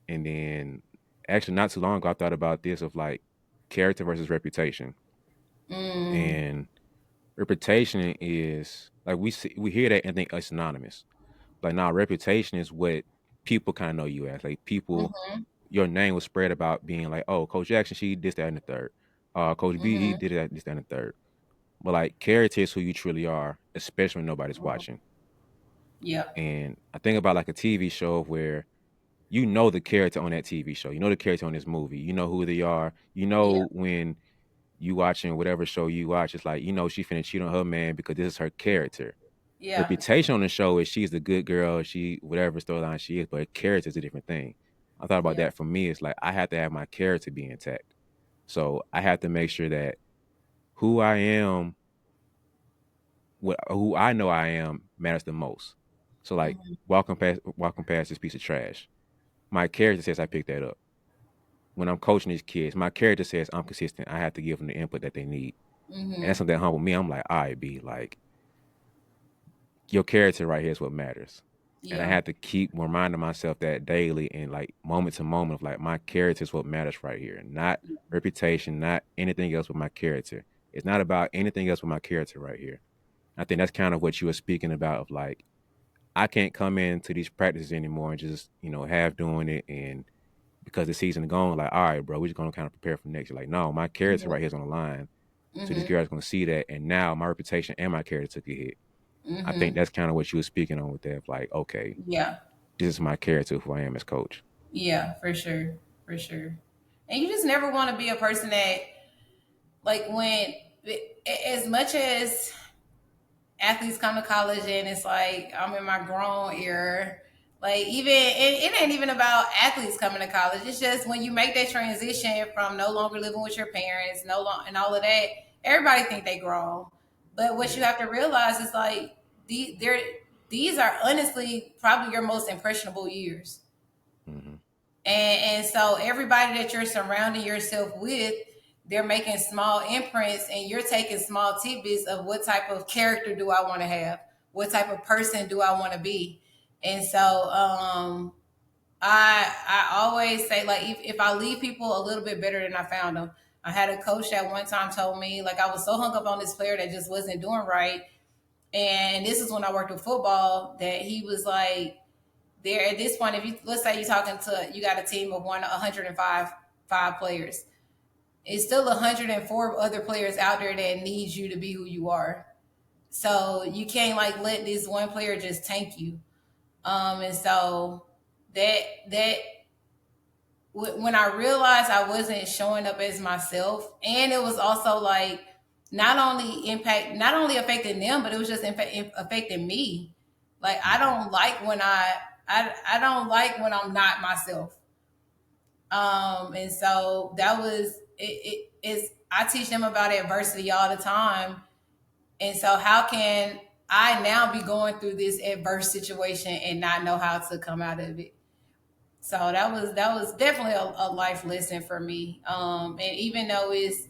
And then actually not too long ago, I thought about this of like character versus reputation.
Mm.
And reputation is like we hear that and think it's synonymous. Like now reputation is what people kind of know you as. Like people,
Mhm.
your name was spread about being like, oh, Coach Jackson, she this, that, and the third. Coach B, he
Mhm.
did that, this, that, and the third. But like character is who you truly are, especially when nobody's
Mhm.
watching.
Yeah.
And I think about like a TV show where you know the character on that TV show, you know the character on this movie, you know who they are, you
Yeah.
know when you watching whatever show you watch, it's like you know she finna cheat on her man because this is her character.
Yeah.
Reputation on the show is she's the good girl, she whatever storyline she is, but her character is a different thing. I thought about
Yeah.
that for me. It's like I have to have my character be intact. So I have to make sure that who I am, what who I know I am, matters the most. So like
Mhm.
walking past this piece of trash, my character says I picked that up. When I'm coaching these kids, my character says I'm consistent. I have to give them the input that they need, and that's
Mhm.
something that humble me. I'm like, all right, be like your character right here is what matters. And I
Yeah.
had to keep reminding myself that daily and like moment to moment of like my character is what matters right here. Not reputation, not anything else but my character. It's not about anything else but my character right here. I think that's kind of what you were speaking about of like I can't come into these practices anymore and just, half doing it and because the season is gone, like, all right, bro, we're just gonna kind of prepare for next year. Like, no, my character
Mhm.
right here is on the line. So this
Mhm.
girl's gonna see that and now my reputation and my character took a hit. I think
Mhm.
that's kind of what you were speaking on with that. Of like, okay,
Yeah.
this is my character, who I am as coach.
Yeah. For sure. For sure. And you just never want to be a person that, like, as much as athletes come to college and it's like I'm in my grown era. Like even it ain't even about athletes coming to college. It's just when you make that transition from no longer living with your parents, no long and all of that. Everybody think they grown, but what you
Yeah.
have to realize is like they're these are honestly probably your most impressionable years.
Hmm.
And so everybody that you're surrounding yourself with, they're making small imprints and you're taking small tidbits of what type of character do I want to have? What type of person do I want to be? And so I always say like if I leave people a little bit better than I found them. I had a coach that one time told me like I was so hung up on this player that just wasn't doing right. And this is when I worked with football that he was like, there at this point, if you let's say you're talking to you got a team of 105 players, it's still 104 other players out there that needs you to be who you are. So you can't like let this one player just tank you. And so that that when I realized I wasn't showing up as myself, and it was also like not only affecting them, but it was just affecting me. Like I
Hmm.
don't like when I don't like when I'm not myself. And so that was it's I teach them about adversity all the time. And so how can I now be going through this adverse situation and not know how to come out of it? So that was definitely a life lesson for me. And even though it's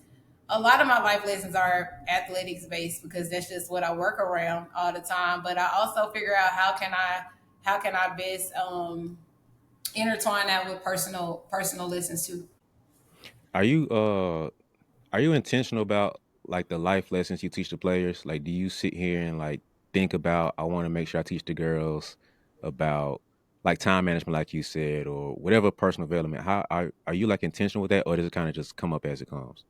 a lot of my life lessons are athletics based because that's just what I work around all the time. But I also figure out how can I best intertwine that with personal lessons too.
Are you are you intentional about like the life lessons you teach the players? Like, do you sit here and like think about I want to make sure I teach the girls about like time management, like you said, or whatever personal development? How are you like intentional with that, or does it kind of just come up as it comes?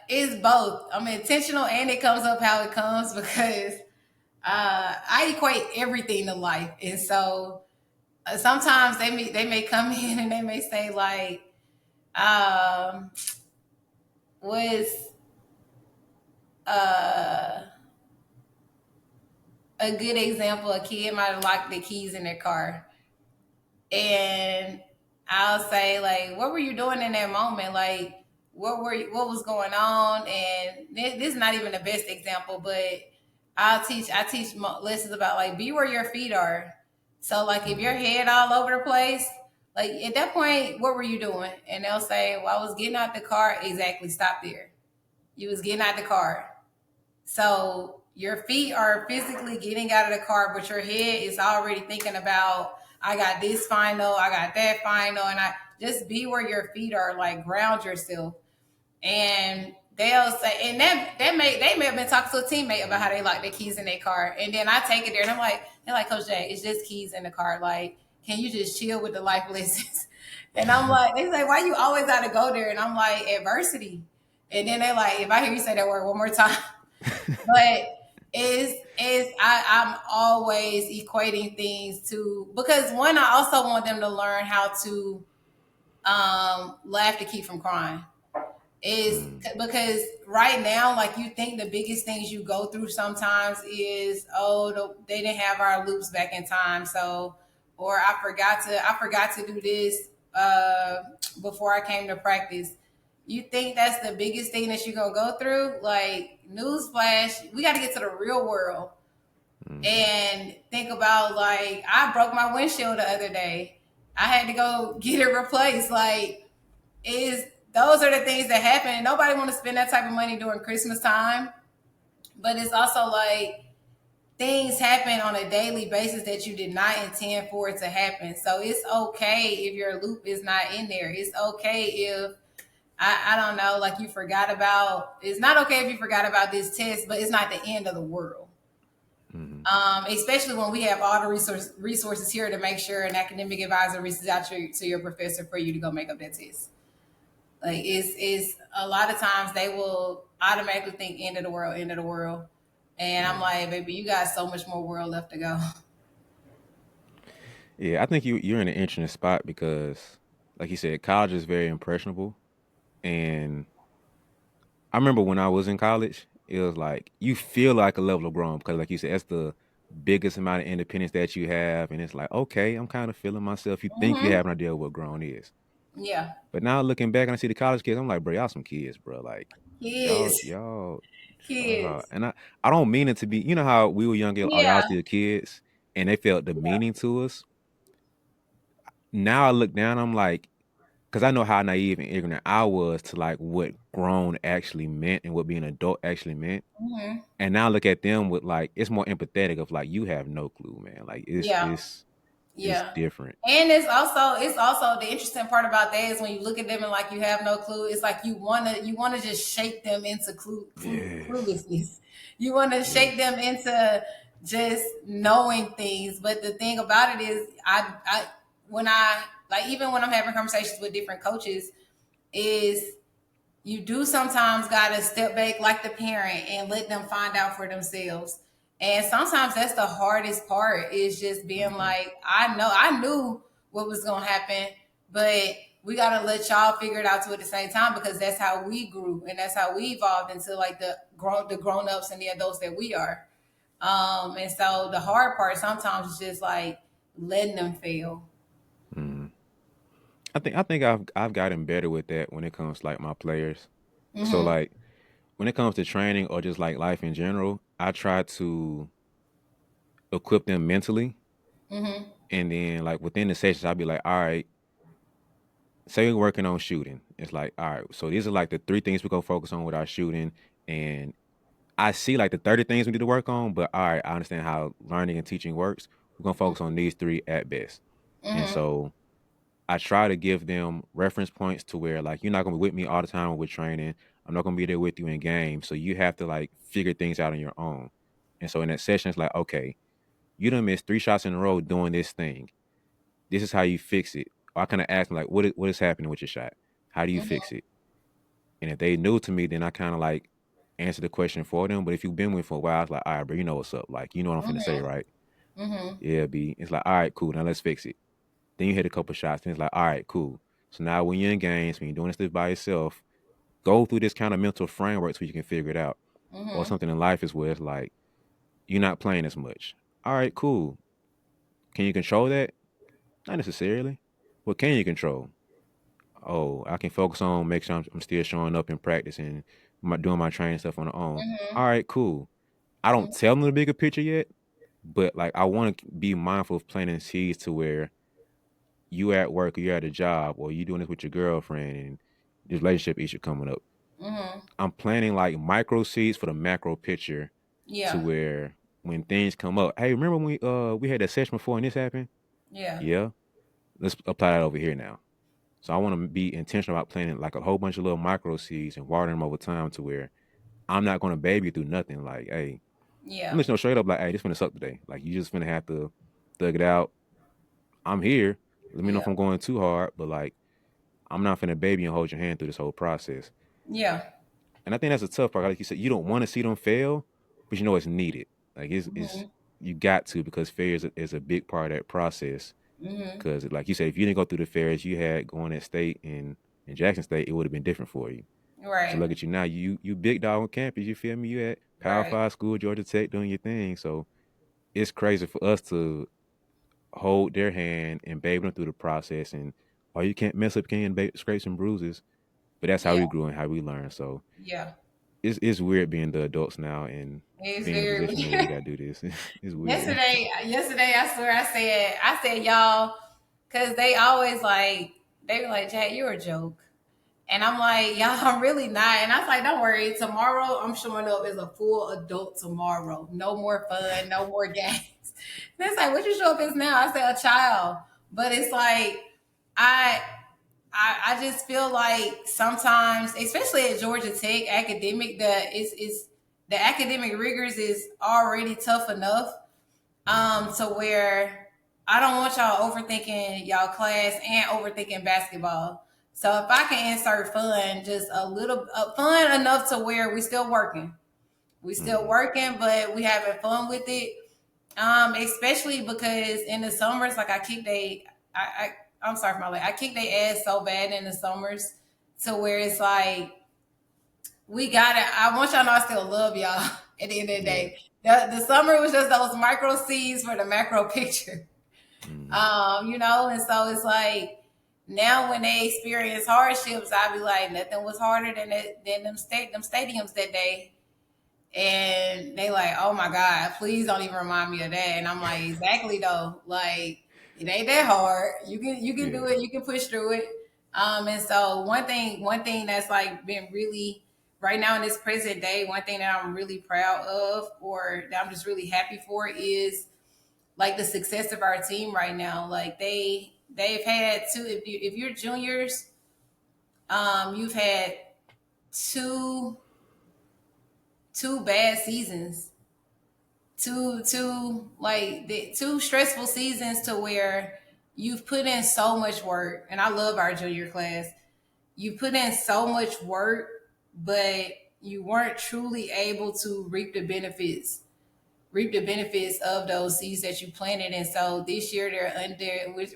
It's both. I'm intentional and it comes up how it comes because I equate everything to life, and so sometimes they may come in and they may say like um, was uh, a good example. A kid might have locked the keys in their car, and I'll say like, "What were you doing in that moment? Like, what was going on?" And this is not even the best example, but I teach lessons about like be where your feet are. So like if your
Mm-hmm.
head all over the place, like at that point, what were you doing? And they'll say, "Well, I was getting out the car." Exactly, stop there. You was getting out the car. So your feet are physically getting out of the car, but your head is already thinking about, I got this final, I got that final, and I just be where your feet are, like ground yourself. And they'll say, and they may have been talking to a teammate about how they lock their keys in their car, and then I take it there, and I'm like, they're like, Coach Jay, it's just keys in the car. Like, can you just chill with the life lessons? And I'm like, they say, why you always got to go there? And I'm like, adversity. And then they're like, if I hear you say that word one more time, but I'm always equating things to, because one, I also want them to learn how to laugh to keep from crying. Is
Mm-hmm.
because right now, like you think the biggest things you go through sometimes is, they didn't have our loops back in time, so, or I forgot to do this before I came to practice. You think that's the biggest thing that you're gonna go through? Like, newsflash, we got to get to the real world
Mm-hmm.
and think about, like, I broke my windshield the other day. I had to go get it replaced. Like, is those are the things that happen. Nobody want to spend that type of money during Christmas time, but it's also like things happen on a daily basis that you did not intend for it to happen. So it's okay if your loop is not in there. It's okay if I don't know, like you forgot about. It's not okay if you forgot about this test, but it's not the end of the world.
Mm-hmm.
Especially when we have all the resources here to make sure an academic advisor reaches out to your professor for you to go make up that test. Like it's a lot of times they will automatically think end of the world, end of the world. And I'm
Yeah.
like, baby, you got so much more world left to go.
Yeah, I think you're in an interesting spot because, like you said, college is very impressionable, and I remember when I was in college, it was like you feel like a level of grown because, like you said, that's the biggest amount of independence that you have, and it's like, okay, I'm kind of feeling myself. You think you
Hmm.
have an idea of what grown is,
Yeah.
but now looking back and I see the college kids, I'm like, bro, y'all some kids, bro. Like, y'all,
Kids.
y'all,
Kids.
and I don't mean it to be. You know how we were young, oh, y'all
Yeah.
still kids, and they felt
Yeah.
demeaning to us. Now I look down, I'm like, because I know how naive and ignorant I was to like what grown actually meant and what being an adult actually meant.
Hmm.
And now I look at them with like it's more empathetic of like you have no clue, man. Like
Yeah.
it's
Yeah.
different.
And it's also the interesting part about that is when you look at them and like you have no clue, it's like you wanna just shake them into
Yes.
cluelessness. You wanna shake
Yes.
them into just knowing things. But the thing about it is I when I like even when I'm having conversations with different coaches, is you do sometimes gotta step back like the parent and let them find out for themselves. And sometimes that's the hardest part is just being
Hmm.
like, I knew what was gonna happen, but we gotta let y'all figure it out too at the same time because that's how we grew and that's how we evolved into like the grown ups and the adults that we are. And so the hard part sometimes is just like letting them fail.
Hmm. I think I've gotten better with that when it comes to like my players. So
Mm-hmm.
like when it comes to training or just like life in general, I try to equip them mentally.
Mm-hmm.
And then like within the sessions, I'll be like, all right, say we're working on shooting. It's like, all right, so these are like the three things we're gonna focus on with our shooting. And I see like the 30 things we need to work on, but all right, I understand how learning and teaching works. We're gonna focus on these three at best. And
Mm-hmm.
so I try to give them reference points to where like you're not gonna be with me all the time with training. I'm not gonna be there with you in games. So you have to like figure things out on your own. And so in that session, it's like, okay, you done missed 3 shots in a row doing this thing. This is how you fix it. Or I kind of ask them like, what is happening with your shot? How do you fix
Mm-hmm.
it? And if they new to me, then I kind of like answer the question for them. But if you've been with for a while, it's like, all right, bro, you know what's up. Like, you know what I'm finna say,
Mm-hmm.
right?
Mm-hmm.
Yeah, B. It's like, all right, cool. Now let's fix it. Then you hit a couple shots, and it's like, all right, cool. So now when you're in games, when you're doing this by yourself, go through this kind of mental framework so you can figure it out. Or
Mhm.
something in life is where it's like you're not playing as much. All right, cool. Can you control that? Not necessarily. What can you control? Oh, I can focus on make sure I'm still showing up in practice and doing my training stuff on the own. All
Mhm.
right, cool. I don't
Mhm.
tell them the bigger picture yet, but like I want to be mindful of planting seeds to where you at work or you at a job or you doing this with your girlfriend and this relationship issue coming up.
Mhm.
I'm planting like micro seeds for the macro picture to
Yeah.
where when things come up, hey, remember when we had that session before and this happened?
Yeah.
Yeah, let's apply that over here now. So I want to be intentional about planting like a whole bunch of little micro seeds and watering them over time to where I'm not going to baby you through nothing. Like, hey, I'm
Yeah.
just gonna straight up like, hey, this finna suck today. Like, you just finna have to thug it out. I'm here. Let me know
Yeah.
if I'm going too hard, but like, I'm not finna baby and hold your hand through this whole process.
Yeah.
And I think that's a tough part. Like you said, you don't want to see them fail, but you know it's needed. Like, it's
Mhm.
you got to because failure is a big part of that process.
Mhm.
Because, like you said, if you didn't go through the fairs you had going at state and in Jackson State, it would have been different for you. So
Right.
look at you now. You big dog on campus. You feel me? You at Power
Right.
Five school, Georgia Tech, doing your thing. So it's crazy for us to hold their hand and baby them through the process. And oh, you can't mess up, can scrapes and bruises. But that's how
Yeah.
we grew and how we learn. So
Yeah.
it's weird being the adults now and
It's
being in a
very
position where we gotta do this. It's weird.
yesterday I swear I said y'all because they always like they were like, Jack, you're a joke. And I'm like, y'all, I'm really not. And I was like, don't worry, tomorrow I'm showing up as a full adult tomorrow. No more fun, no more games. And it's like, what you show up as now? I said a child. But it's like I I just feel like sometimes, especially at Georgia Tech, academic the is the academic rigors is already tough enough.
Mhm.
To where I don't want y'all overthinking y'all class and overthinking basketball. So if I can insert fun, just a little fun enough to where we still
Mhm.
working, but we having fun with it. Especially because in the summers, like I'm sorry for my leg. I kick their ass so bad in the summers to where it's like we got it. I want y'all to know I still love y'all at the end of the
Yeah.
day. The summer was just those micro seeds for the macro picture.
Mhm.
And so it's like now when they experience hardships, I be like, nothing was harder than them stadiums that day. And they like, oh my God, please don't even remind me of that. And I'm like, exactly though. Like, it ain't that hard. You can do
Yeah.
it, you can push through it. And so one thing that's like been really right now in this present day, one thing that I'm really proud of or that I'm just really happy for is like the success of our team right now. Like they've had two if you're juniors, you've had two two bad seasons, two stressful seasons to where you've put in so much work. And I love our junior class. You put in so much work, but you weren't truly able to reap the benefits of those seeds that you planted. And so this year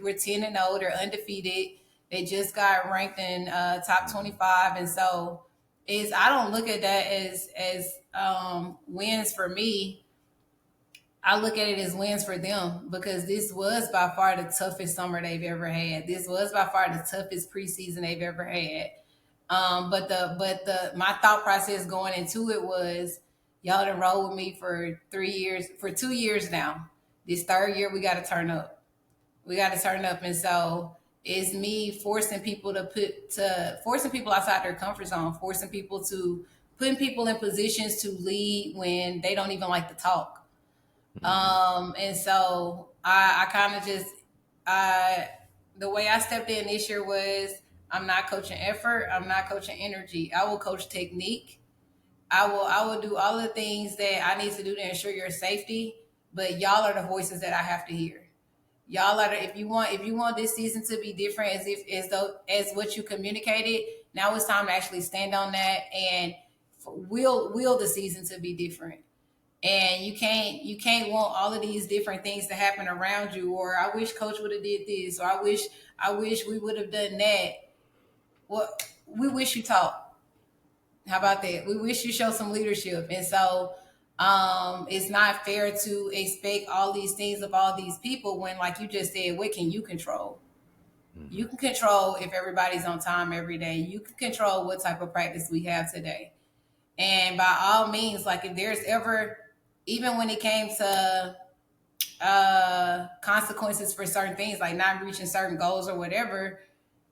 we're 10-0, they're undefeated. They just got ranked in top
Mhm.
25. And so is I don't look at that as wins for me. I look at it as wins for them because this was by far the toughest summer they've ever had. This was by far the toughest preseason they've ever had. But the my thought process going into it was y'all done roll with me for 3 years, for 2 years now. This third year we got to turn up. We got to turn up, and so it's me forcing people outside their comfort zone, forcing people to putting people in positions to lead when they don't even like to talk.
Mhm.
And so I kind of just I the way I stepped in this year was I'm not coaching effort, I'm not coaching energy. I will coach technique. I will do all the things that I need to do to ensure your safety, but y'all are the voices that I have to hear. Y'all are if you want this season to be different as what you communicated, now it's time to actually stand on that and will the season to be different. And you can't want all of these different things to happen around you, or I wish coach would have did this, or I wish I wish we would have done that. Well, we wish you taught. How about that? We wish you show some leadership. And so it's not fair to expect all these things of all these people when, like you just said, what can you control?
Mm-hmm.
You can control if everybody's on time every day. You can control what type of practice we have today. And by all means, like if there's ever, even when it came to consequences for certain things, like not reaching certain goals or whatever,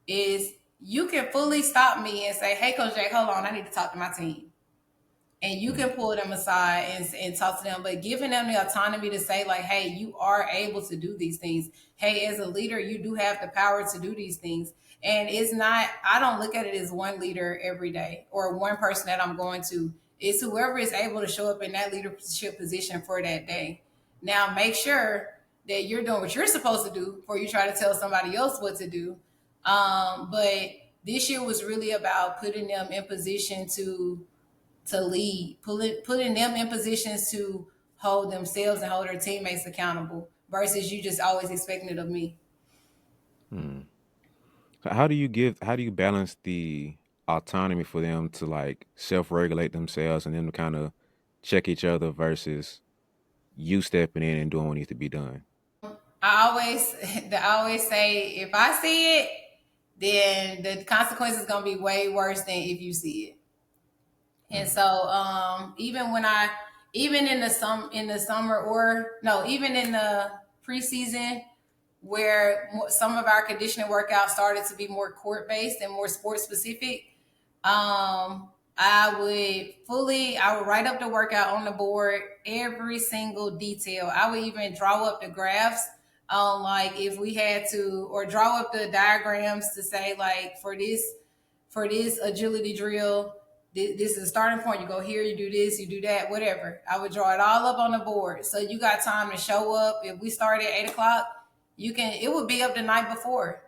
is you can fully stop me and say, "Hey, Coach Jake, hold on, I need to talk to my team." And you can pull them aside and talk to them, but giving them the autonomy to say, like, hey, you are able to do these things. Hey, as a leader, you do have the power to do these things. And it's not, I don't look at it as one leader every day or one person that I'm going to. It's whoever is able to show up in that leadership position for that day. Now, make sure that you're doing what you're supposed to do before you try to tell somebody else what to do. But this year was really about putting them in position to lead, putting them in positions to hold themselves and hold their teammates accountable versus you just always expecting it of me.
Mm. So how do you balance the autonomy for them to like self-regulate themselves and them to kind of check each other versus you stepping in and doing what needs to be done?
I always, I always say, if I see it, then the consequence is going to be way worse than if you see it. And
Mm.
so, even when I, even in the summer or no, even in the preseason, where some of our conditioning workouts started to be more court based and more sports specific, I would write up the workout on the board, every single detail. I would even draw up the graphs, like if we had to, or draw up the diagrams to say like for this agility drill, this is a starting point. You go here, you do this, you do that, whatever. I would draw it all up on the board, so you got time to show up. If we start at 8 o'clock, you can. It would be up the night before,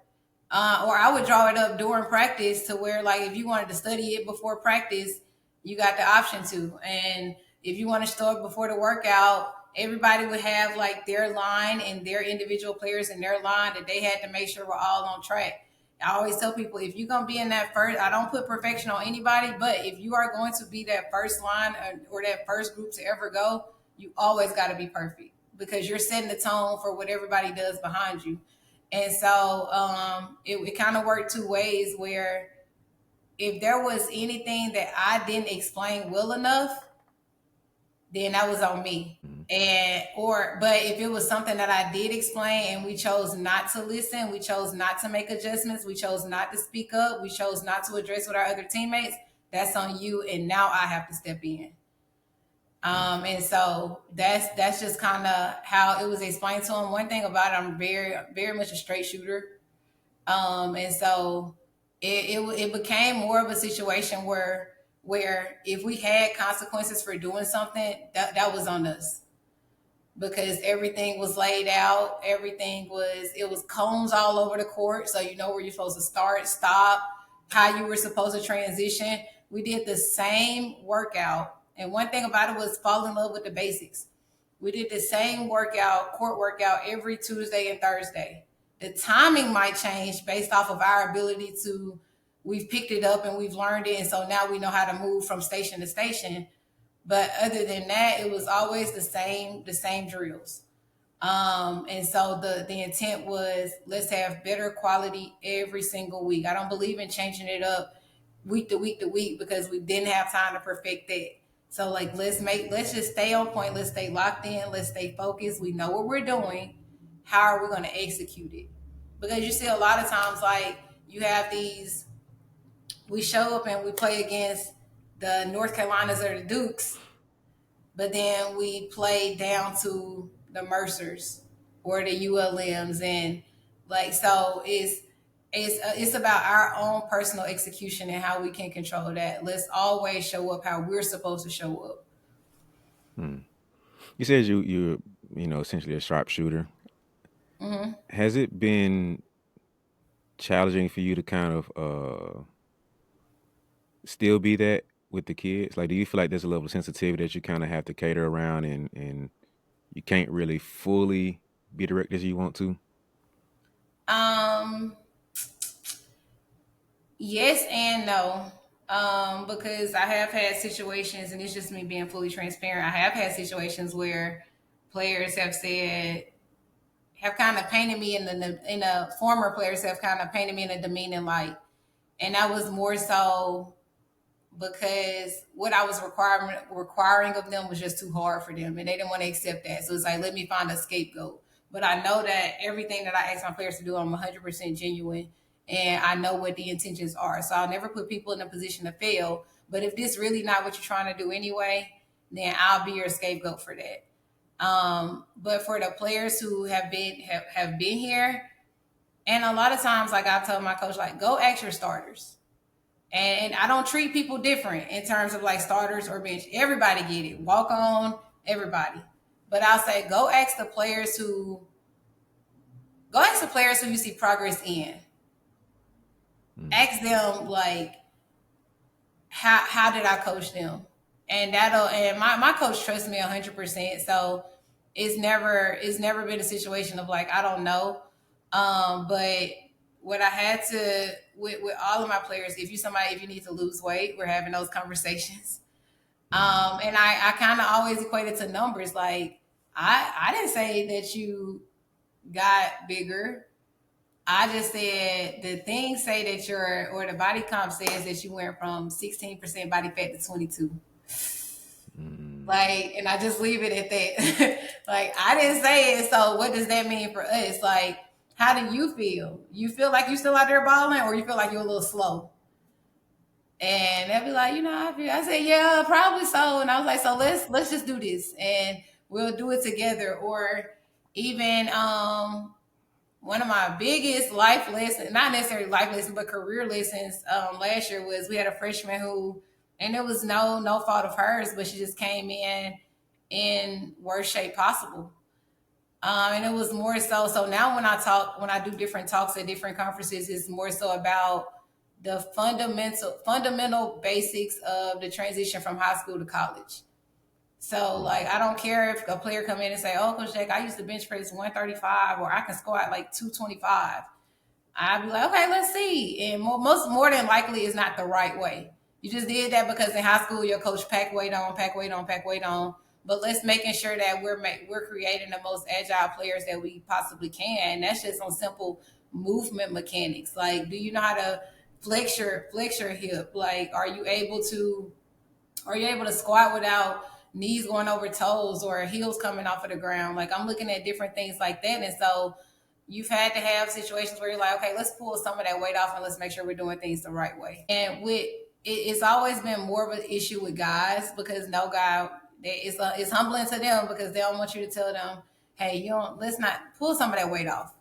or I would draw it up during practice to where, like, if you wanted to study it before practice, you got the option to. And if you want to start before the workout, everybody would have like their line and their individual players in their line that they had to make sure we're all on track. I always tell people, if you're gonna be in that first, I don't put perfection on anybody, but if you are going to be that first line or that first group to ever go, you always got to be perfect because you're setting the tone for what everybody does behind you. And so it kind of worked two ways where if there was anything that I didn't explain well enough, then that was on me.
Mm.
And or but if it was something that I did explain and we chose not to listen, we chose not to make adjustments, we chose not to speak up, we chose not to address with our other teammates, that's on you. And now I have to step in.
Mm.
And so that's just kind of how it was explained to him. One thing about it, I'm very much a straight shooter. And so it became more of a situation where if we had consequences for doing something, that was on us because everything was laid out. Everything was, it was cones all over the court, so you know where you're supposed to start, stop, how you were supposed to transition. We did the same workout, and one thing about it was fall in love with the basics. We did the same workout, court workout, every Tuesday and Thursday. The timing might change based off of our ability to, we've picked it up and we've learned it, and so now we know how to move from station to station. But other than that, it was always the same drills. And so the intent was, let's have better quality every single week. I don't believe in changing it up week to week to week because we didn't have time to perfect that. So like let's just stay on point, let's stay locked in, let's stay focused. We know what we're doing. How are we going to execute it? Because you see a lot of times like you have these, we show up and we play against the North Carolinas or the Dukes, but then we play down to the Mercers or the ULMs, and like so it's about our own personal execution and how we can control that. Let's always show up how we're supposed to show up.
Mm. You said you're essentially a sharpshooter.
Mm-hmm.
Has it been challenging for you to kind of still be that with the kids? Like, do you feel like there's a level of sensitivity that you kind of have to cater around and you can't really fully be direct as you want to?
Yes and no. Because I have had situations, and it's just me being fully transparent. I have had situations where players have said, have kind of painted me in a former players have kind of painted me in a demeaning light, and that was more so because what I was requiring of them was just too hard for them, and they didn't want to accept that. So it's like, let me find a scapegoat. But I know that everything that I ask my players to do, I'm 100% genuine, and I know what the intentions are. So I'll never put people in a position to fail. But if this really not what you're trying to do anyway, then I'll be your scapegoat for that. But for the players who have been here, and a lot of times, like I told my coach, like go ask your starters. And I don't treat people different in terms of like starters or bench. Everybody get it. Walk on, everybody. But I'll say go ask the players who you see progress in.
Mm.
Ask them like how did I coach them? And my coach trusts me 100%. So it's never been a situation of like I don't know. But what I had to with all of my players, if you need to lose weight, we're having those conversations.
Mm.
And I kind of always equate it to numbers. Like I didn't say that you got bigger. I just said the things say that or the body comp says that you went from 16% body fat to 22.
Mm.
Like, and I just leave it at that. Like, I didn't say it. So what does that mean for us? Like, how do you feel? You feel like you still out there balling, or you feel like you're a little slow? And they'll be like, I said, yeah, probably so. And I was like, so let's just do this and we'll do it together. Or even one of my biggest life lessons, not necessarily life lessons, but career lessons last year was we had a freshman who, and it was no fault of hers, but she just came in worst shape possible. And it was more so. So now when I do different talks at different conferences, it's more so about the fundamental basics of the transition from high school to college. So like I don't care if a player come in and say, "Oh, Coach Jake, I used to bench press 135 or I can squat like 225." I'd be like, "Okay, let's see." And more than likely, it's not the right way. You just did that because in high school your coach pack weight on, pack weight on, pack weight on. But let's making sure that we're creating the most agile players that we possibly can. And that's just on simple movement mechanics. Like, do you know how to flex your hip? Like, are you able to squat without knees going over toes or heels coming off of the ground? Like I'm looking at different things like that. And so you've had to have situations where you're like, okay, let's pull some of that weight off and let's make sure we're doing things the right way. And it's always been more of an issue with guys because no guy, it's humbling to them because they don't want you to tell them, hey, let's not pull some of that weight off.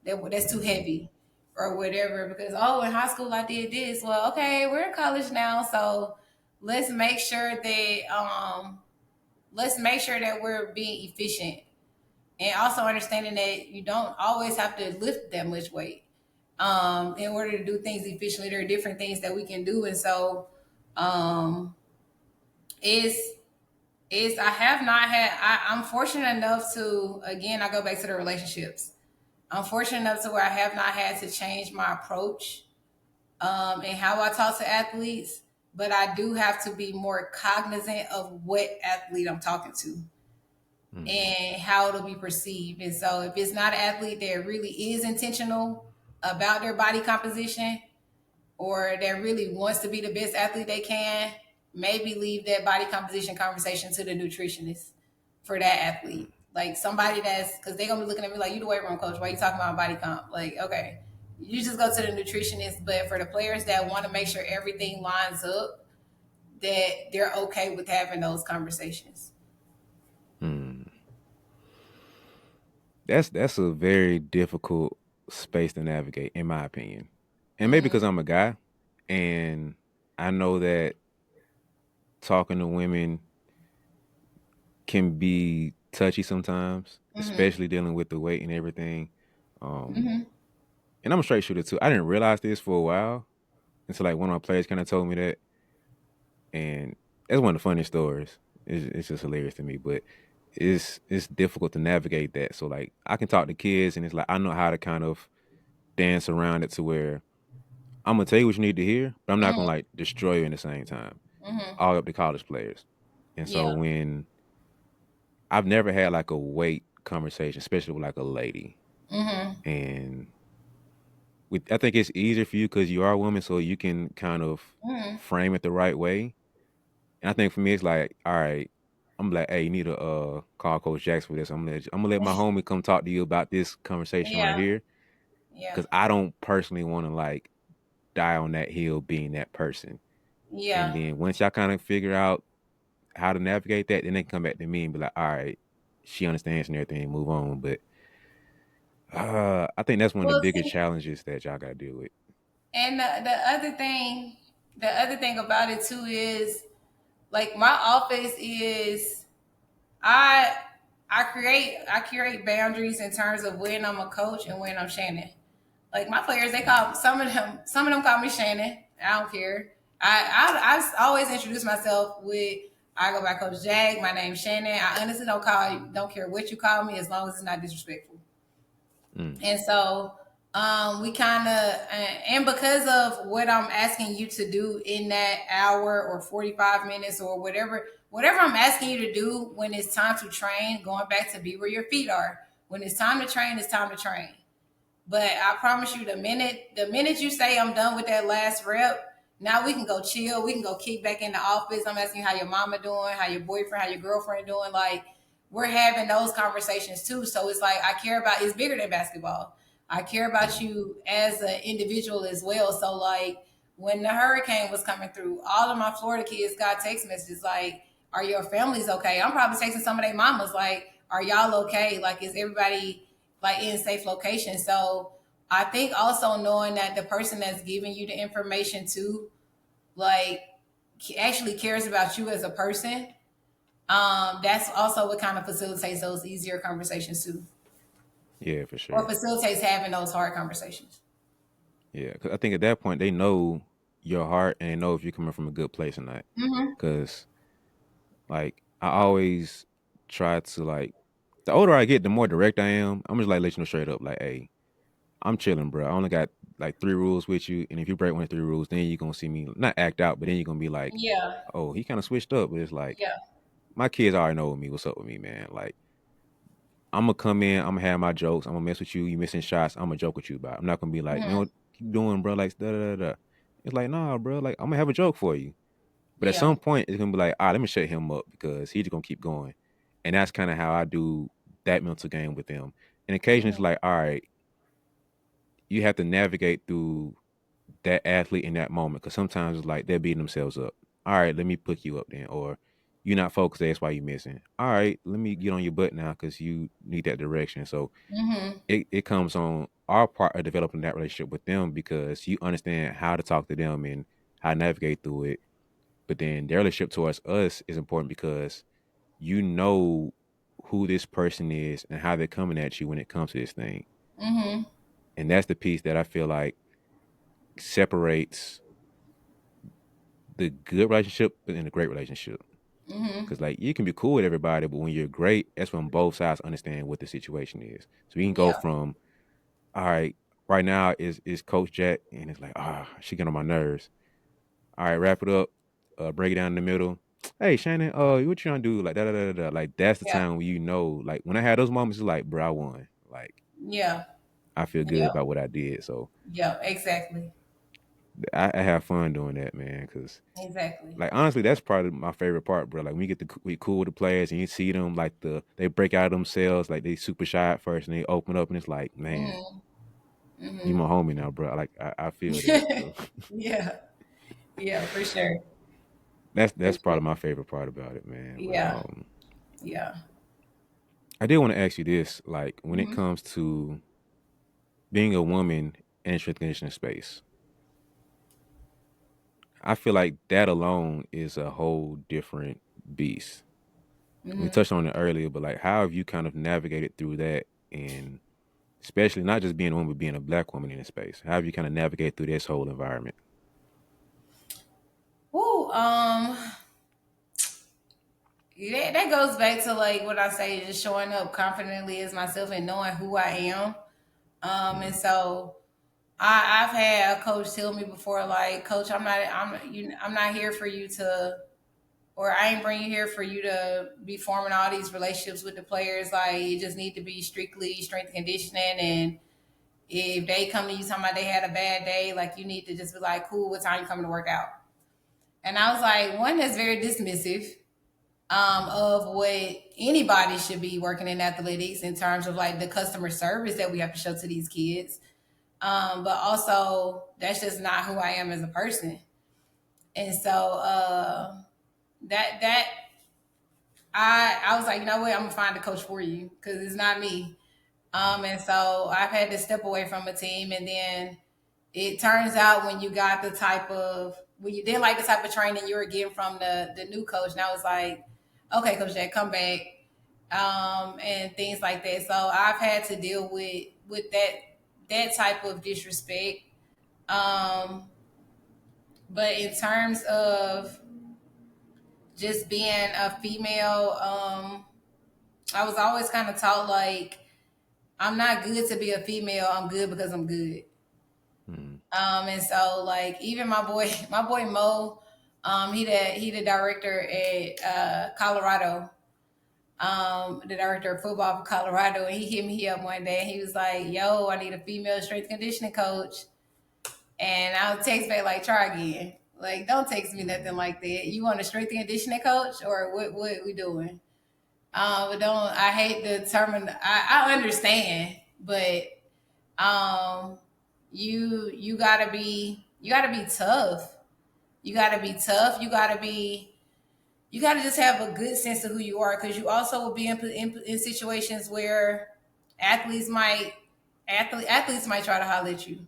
That's too
Mm.
heavy or whatever. Because oh, in high school I did this. Well, okay, we're in college now, so let's make sure that we're being efficient and also understanding that you don't always have to lift that much weight in order to do things efficiently. There are different things that we can do, and so um, it's I have not had. I'm fortunate enough to again. I go back to the relationships. I'm fortunate enough to where I have not had to change my approach and how I talk to athletes, but I do have to be more cognizant of what athlete I'm talking to
Mm.
and how it'll be perceived. And so if it's not an athlete that really is intentional about their body composition or that really wants to be the best athlete they can, maybe leave that body composition conversation to the nutritionist for that athlete. Like somebody that's because they're gonna be looking at me like you the weight room coach. Why you talking about body comp? Like, okay. You just go to the nutritionist, but for the players that want to make sure everything lines up, that they're okay with having those conversations.
Mm. That's a very difficult space to navigate, in my opinion. And maybe because
Mm-hmm.
I'm a guy, and I know that talking to women can be touchy sometimes,
Mm-hmm.
especially dealing with the weight and everything. Um,
Mm-hmm.
and I'm a straight shooter too. I didn't realize this for a while until like one of my players kind of told me that, and that's one of the funniest stories. It's just hilarious to me, but it's difficult to navigate that. So like I can talk to kids, and it's like I know how to kind of dance around it to where I'm gonna tell you what you need to hear, but I'm not gonna
Mhm.
like destroy you in the same time.
Mhm.
All up to college players. And so
Yeah.
when I've never had like a weight conversation, especially with like a lady.
Mhm.
And I think it's easier for you because you are a woman, so you can kind of
Mhm.
frame it the right way. And I think for me, it's like, all right, I'm like, hey, you need to call Coach Jackson for this. I'm gonna let my homie come talk to you about this conversation right
Yeah.
here
Yeah.
because I don't personally want to like die on that hill being that person. And
Yeah.
then once y'all kind of figure out how to navigate that, then they can come back to me and be like, all right, she understands and everything, move on. But I think that's one of the
Well,
biggest
see,
challenges that y'all got to deal with.
and the other thing about it too is like my office is I I create boundaries in terms of when I'm a coach and when I'm Shannon. Like my players, they call some of them call me Shannon. I don't care. I always introduce myself with I go by Coach Jag. My name's Shannon. I honestly don't care what you call me as long as it's not disrespectful.
Mm,
And so we kind of, and because of what I'm asking you to do in that hour or 45 minutes or whatever I'm asking you to do when it's time to train, going back to be where your feet are. When it's time to train, it's time to train. But I promise you, the minute you say I'm done with that last rep, now we can go chill. We can go kick back in the office. I'm asking how your mama doing, how your boyfriend, how your girlfriend doing. Like we're having those conversations too. So it's like I care about. It's bigger than basketball. I care about
mm.
you as an individual as well. So like when the hurricane was coming through, all of my Florida kids got text messages like, "Are your families okay?" I'm probably texting some of their mamas like, "Are y'all okay? Like, is everybody like in safe location?" So I think also knowing that the person that's giving you the information too, like actually cares about you as a person. That's also what kind of facilitates those easier conversations too,
Yeah, for
or
sure.
facilitates having those hard conversations.
Yeah, 'cause I think at that point they know your heart and they know if you're coming from a good place or not.
Mm-hmm.
Because like I always try to like, the older I get, the more direct I am. I'm just like let you know straight up, like, hey, I'm chilling, bro. I only got like 3 rules with you, and if you break one of 3 rules, then you're gonna see me not act out, but then you're gonna be like,
Yeah.
oh, he kind of switched up. But it's like
Yeah.
my kids already know me. What's up with me, man? Like I'm gonna come in, I'm gonna have my jokes, I'm gonna mess with you. You missing shots, I'm gonna joke with you about it. I'm not gonna be like, man,
Mm-hmm.
what you doing, bro? Like da da da da. It's like, nah, bro. Like I'm gonna have a joke for you. But at
Yeah.
some point, it's gonna be like, let me shut him up because he's just gonna keep going. And that's kind of how I do that mental game with them. And occasionally it's
Mm-hmm.
like, all right, you have to navigate through that athlete in that moment because sometimes it's like they're beating themselves up. All right, let me put you up then, or you're not focused. That's why you're missing. All right, let me get on your butt now because you need that direction. So
Mm-hmm.
it comes on our part of developing that relationship with them because you understand how to talk to them and how to navigate through it. But then their relationship towards us is important because you know who this person is and how they're coming at you when it comes to this thing.
Mm-hmm.
And that's the piece that I feel like separates the good relationship and the great relationship.
Mm-hmm.
Because like you can be cool with everybody, but when you're great, that's when both sides understand what the situation is. So we can go
Yeah.
from all right, right now is Coach Jack, and it's like she get on my nerves. All right, wrap it up, break it down in the middle. Hey Shannon, what you trying to do? Like da da da da. Like that's the
Yeah.
time when you know. Like when I had those moments, it's like, bro, I won. Like
Yeah.
I feel good
Yeah.
about what I did. So
Yeah. Exactly.
I have fun doing that, man. Because
Exactly.
like honestly, that's probably my favorite part, bro. Like when you get to be cool with the players and you see them like they break out of themselves, like they super shy at first and they open up and it's like, man,
Mm-hmm.
you
Mm-hmm.
my homie now, bro. Like I feel that. So
Yeah. Yeah. For sure. For
that's
sure.
probably my favorite part about it, man. But
Yeah. Yeah.
I did want to ask you this, like when it
Mm-hmm.
comes to being a woman in the strength and conditioning space, I feel like that alone is a whole different beast. We
Mm-hmm.
touched on it earlier, but like how have you kind of navigated through that and especially not just being a woman, but being a black woman in this space? How have you kind of navigate through this whole environment?
Ooh, yeah, that goes back to like what I say, just showing up confidently as myself and knowing who I am. And
Mm,
so I've had a coach tell me before, like, Coach, I'm not here for you to, or I ain't bring you here for you to be forming all these relationships with the players. Like, you just need to be strictly strength and conditioning. And if they come to you talking about they had a bad day, like, you need to just be like, cool, what time you coming to work out? And I was like, one, that's very dismissive of what anybody should be working in athletics in terms of like the customer service that we have to show to these kids. But also, that's just not who I am as a person. And so that I was like, you know what, I'm gonna find a coach for you because it's not me. And so I've had to step away from a team, and then it turns out when you got the type of when you didn't like the type of training you were getting from the new coach, and I was like, okay, Coach Jack, come back, and things like that. So I've had to deal with that type of disrespect. Um, but in terms of just being a female, I was always kind of taught like I'm not good to be a female. I'm good because I'm good.
Mm.
And so like even my boy Mo, he the director at Colorado, the director of football for Colorado, and he hit me up one day. He was like, "Yo, I need a female strength conditioning coach," and I'll text back like, "Try again." Like, don't text me nothing like that. You want a strength and conditioning coach, or what we doing? But don't. I hate the term. I understand, but um, you gotta be tough. You gotta be tough. You gotta just have a good sense of who you are because you also will be in situations where athletes might athletes might try to holler at you.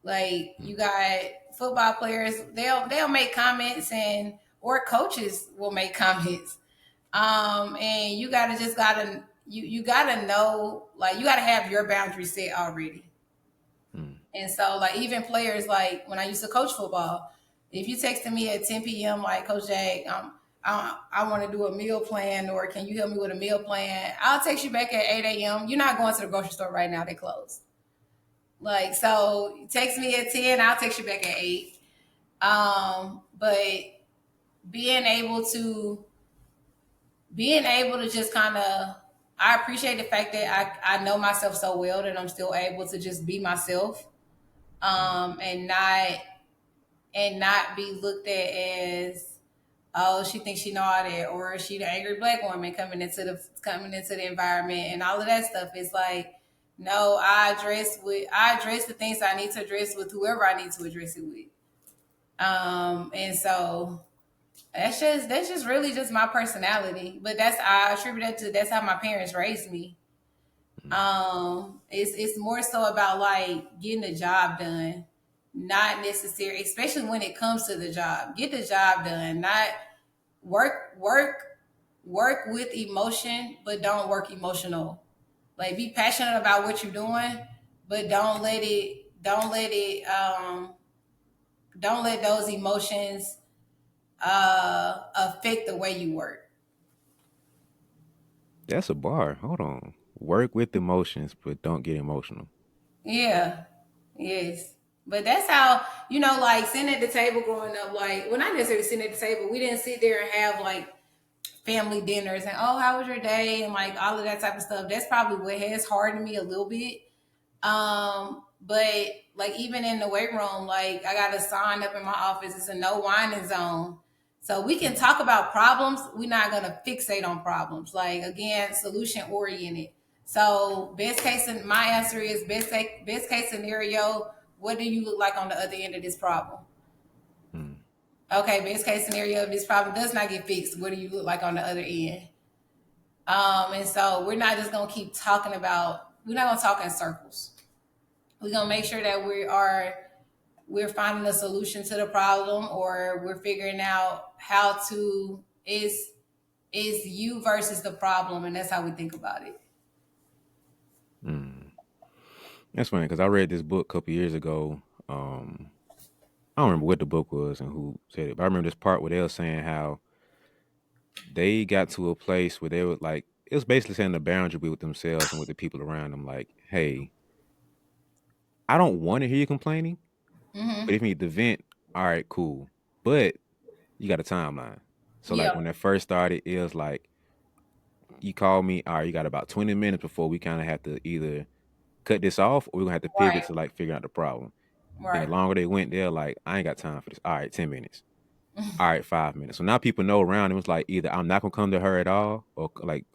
Like you got football players, they'll make comments and or coaches will make comments. And you gotta just gotta you gotta know like you gotta have your boundaries set already.
Mm.
And so, like, even players, like, when I used to coach football, if you texted me at 10 p.m., like, Coach Jack, I want to do a meal plan, or can you help me with a meal plan? I'll text you back at 8 a.m. You're not going to the grocery store right now, they closed. Like, so text me at 10, I'll text you back at 8. But being able to, being able to just kind of, I appreciate the fact that I know myself so well that I'm still able to just be myself,
Mm.
and not be looked at as, oh, she thinks she know all that, or she the angry black woman coming into the environment and all of that stuff. It's like, no, I address the things I need to address with whoever I need to address it with. And so that's just really just my personality. But I attribute that to that's how my parents raised me.
Mm.
It's more so about like getting the job done, not necessary, especially when it comes to the job. Get the job done, not work, work, work with emotion, but don't work emotional. Like be passionate about what you're doing, but don't let those emotions affect the way you work.
That's a bar. Hold on. Work with emotions, but don't get emotional.
Yeah. Yes. But that's how, like sitting at the table growing up, like when I necessarily sitting at the table, we didn't sit there and have like family dinners and oh, how was your day? And like all of that type of stuff. That's probably what has hardened me a little bit. But like even in the weight room, like I got a sign up in my office, it's a no whining zone. So we can
Mm.
talk about problems. We're not gonna fixate on problems. Like again, solution oriented. So my answer is best case scenario. What do you look like on the other end of this problem?
Mm.
Okay, best case scenario, if this problem does not get fixed, what do you look like on the other end? And so we're not gonna talk in circles. We're gonna make sure that we're finding a solution to the problem, or we're figuring out how to is you versus the problem, and that's how we think about it.
Mm. That's funny because I read this book a couple years ago. I don't remember what the book was and who said it, but I remember this part where they were saying how they got to a place where they were like, it was basically saying the boundary with themselves and with the people around them. Like, hey, I don't want to hear you complaining, but
Mhm.
if you need to vent, all right, cool. But you got a timeline. So like
Yeah.
when that first started, it was like you called me, all right, you got about 20 minutes before we kind of have to either cut this off or we're gonna have to pivot
Right.
to like figure out the problem. Then the
Right.
longer they went, they're like, I ain't got time for this. All right, 10 minutes. All right, 5 minutes. So now people know around it was like either I'm not gonna come to her at all, or like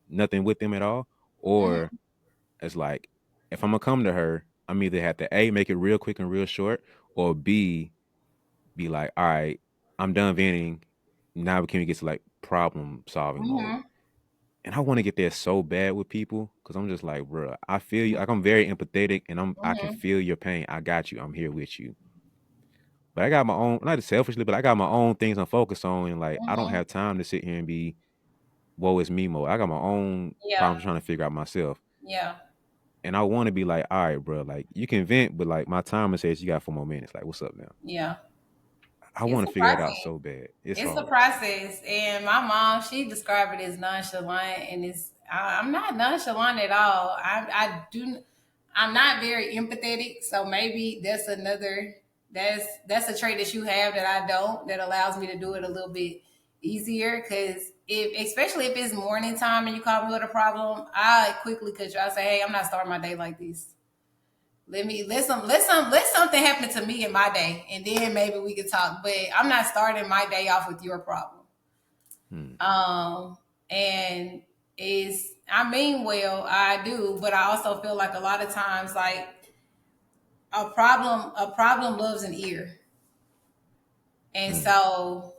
nothing with them at all, or
Mhm.
it's like if I'm gonna come to her, I'm either have to A, make it real quick and real short, or B, be like, all right, I'm done venting. Now we can get to like problem solving mode.
Mhm.
And I want to get there so bad with people because I'm just like, bro, I feel you. Like I'm very empathetic and I can
Mhm.
feel your pain. I got you. I'm here with you. But I got my own, not selfishly, but I got my own things I'm focused on. And like, I don't
Mhm.
have time to sit here and be, woe is me mode. I got my own
Yeah.
problems trying to figure out myself.
Yeah.
And I want to be like, all right, bro, like you can vent, but like my timer says you got 4 more minutes. Like, what's up now?
Yeah.
I
It's
want to
a
figure that out
process.
so bad. It's
It's a
hard.
process, and my mom, she described it as nonchalant, and I'm not nonchalant at all. I do, I'm not very empathetic, so maybe that's another, that's a trait that you have that I don't, that allows me to do it a little bit easier. Because if, especially if it's morning time and you call me with a problem, I quickly cut you. I say, hey, I'm not starting my day like this. Let something happen to me in my day, and then maybe we could talk. But I'm not starting my day off with your problem.
Hmm.
Um, and is I mean well, I do, but I also feel like a lot of times, like a problem loves an ear, and
Hmm.
so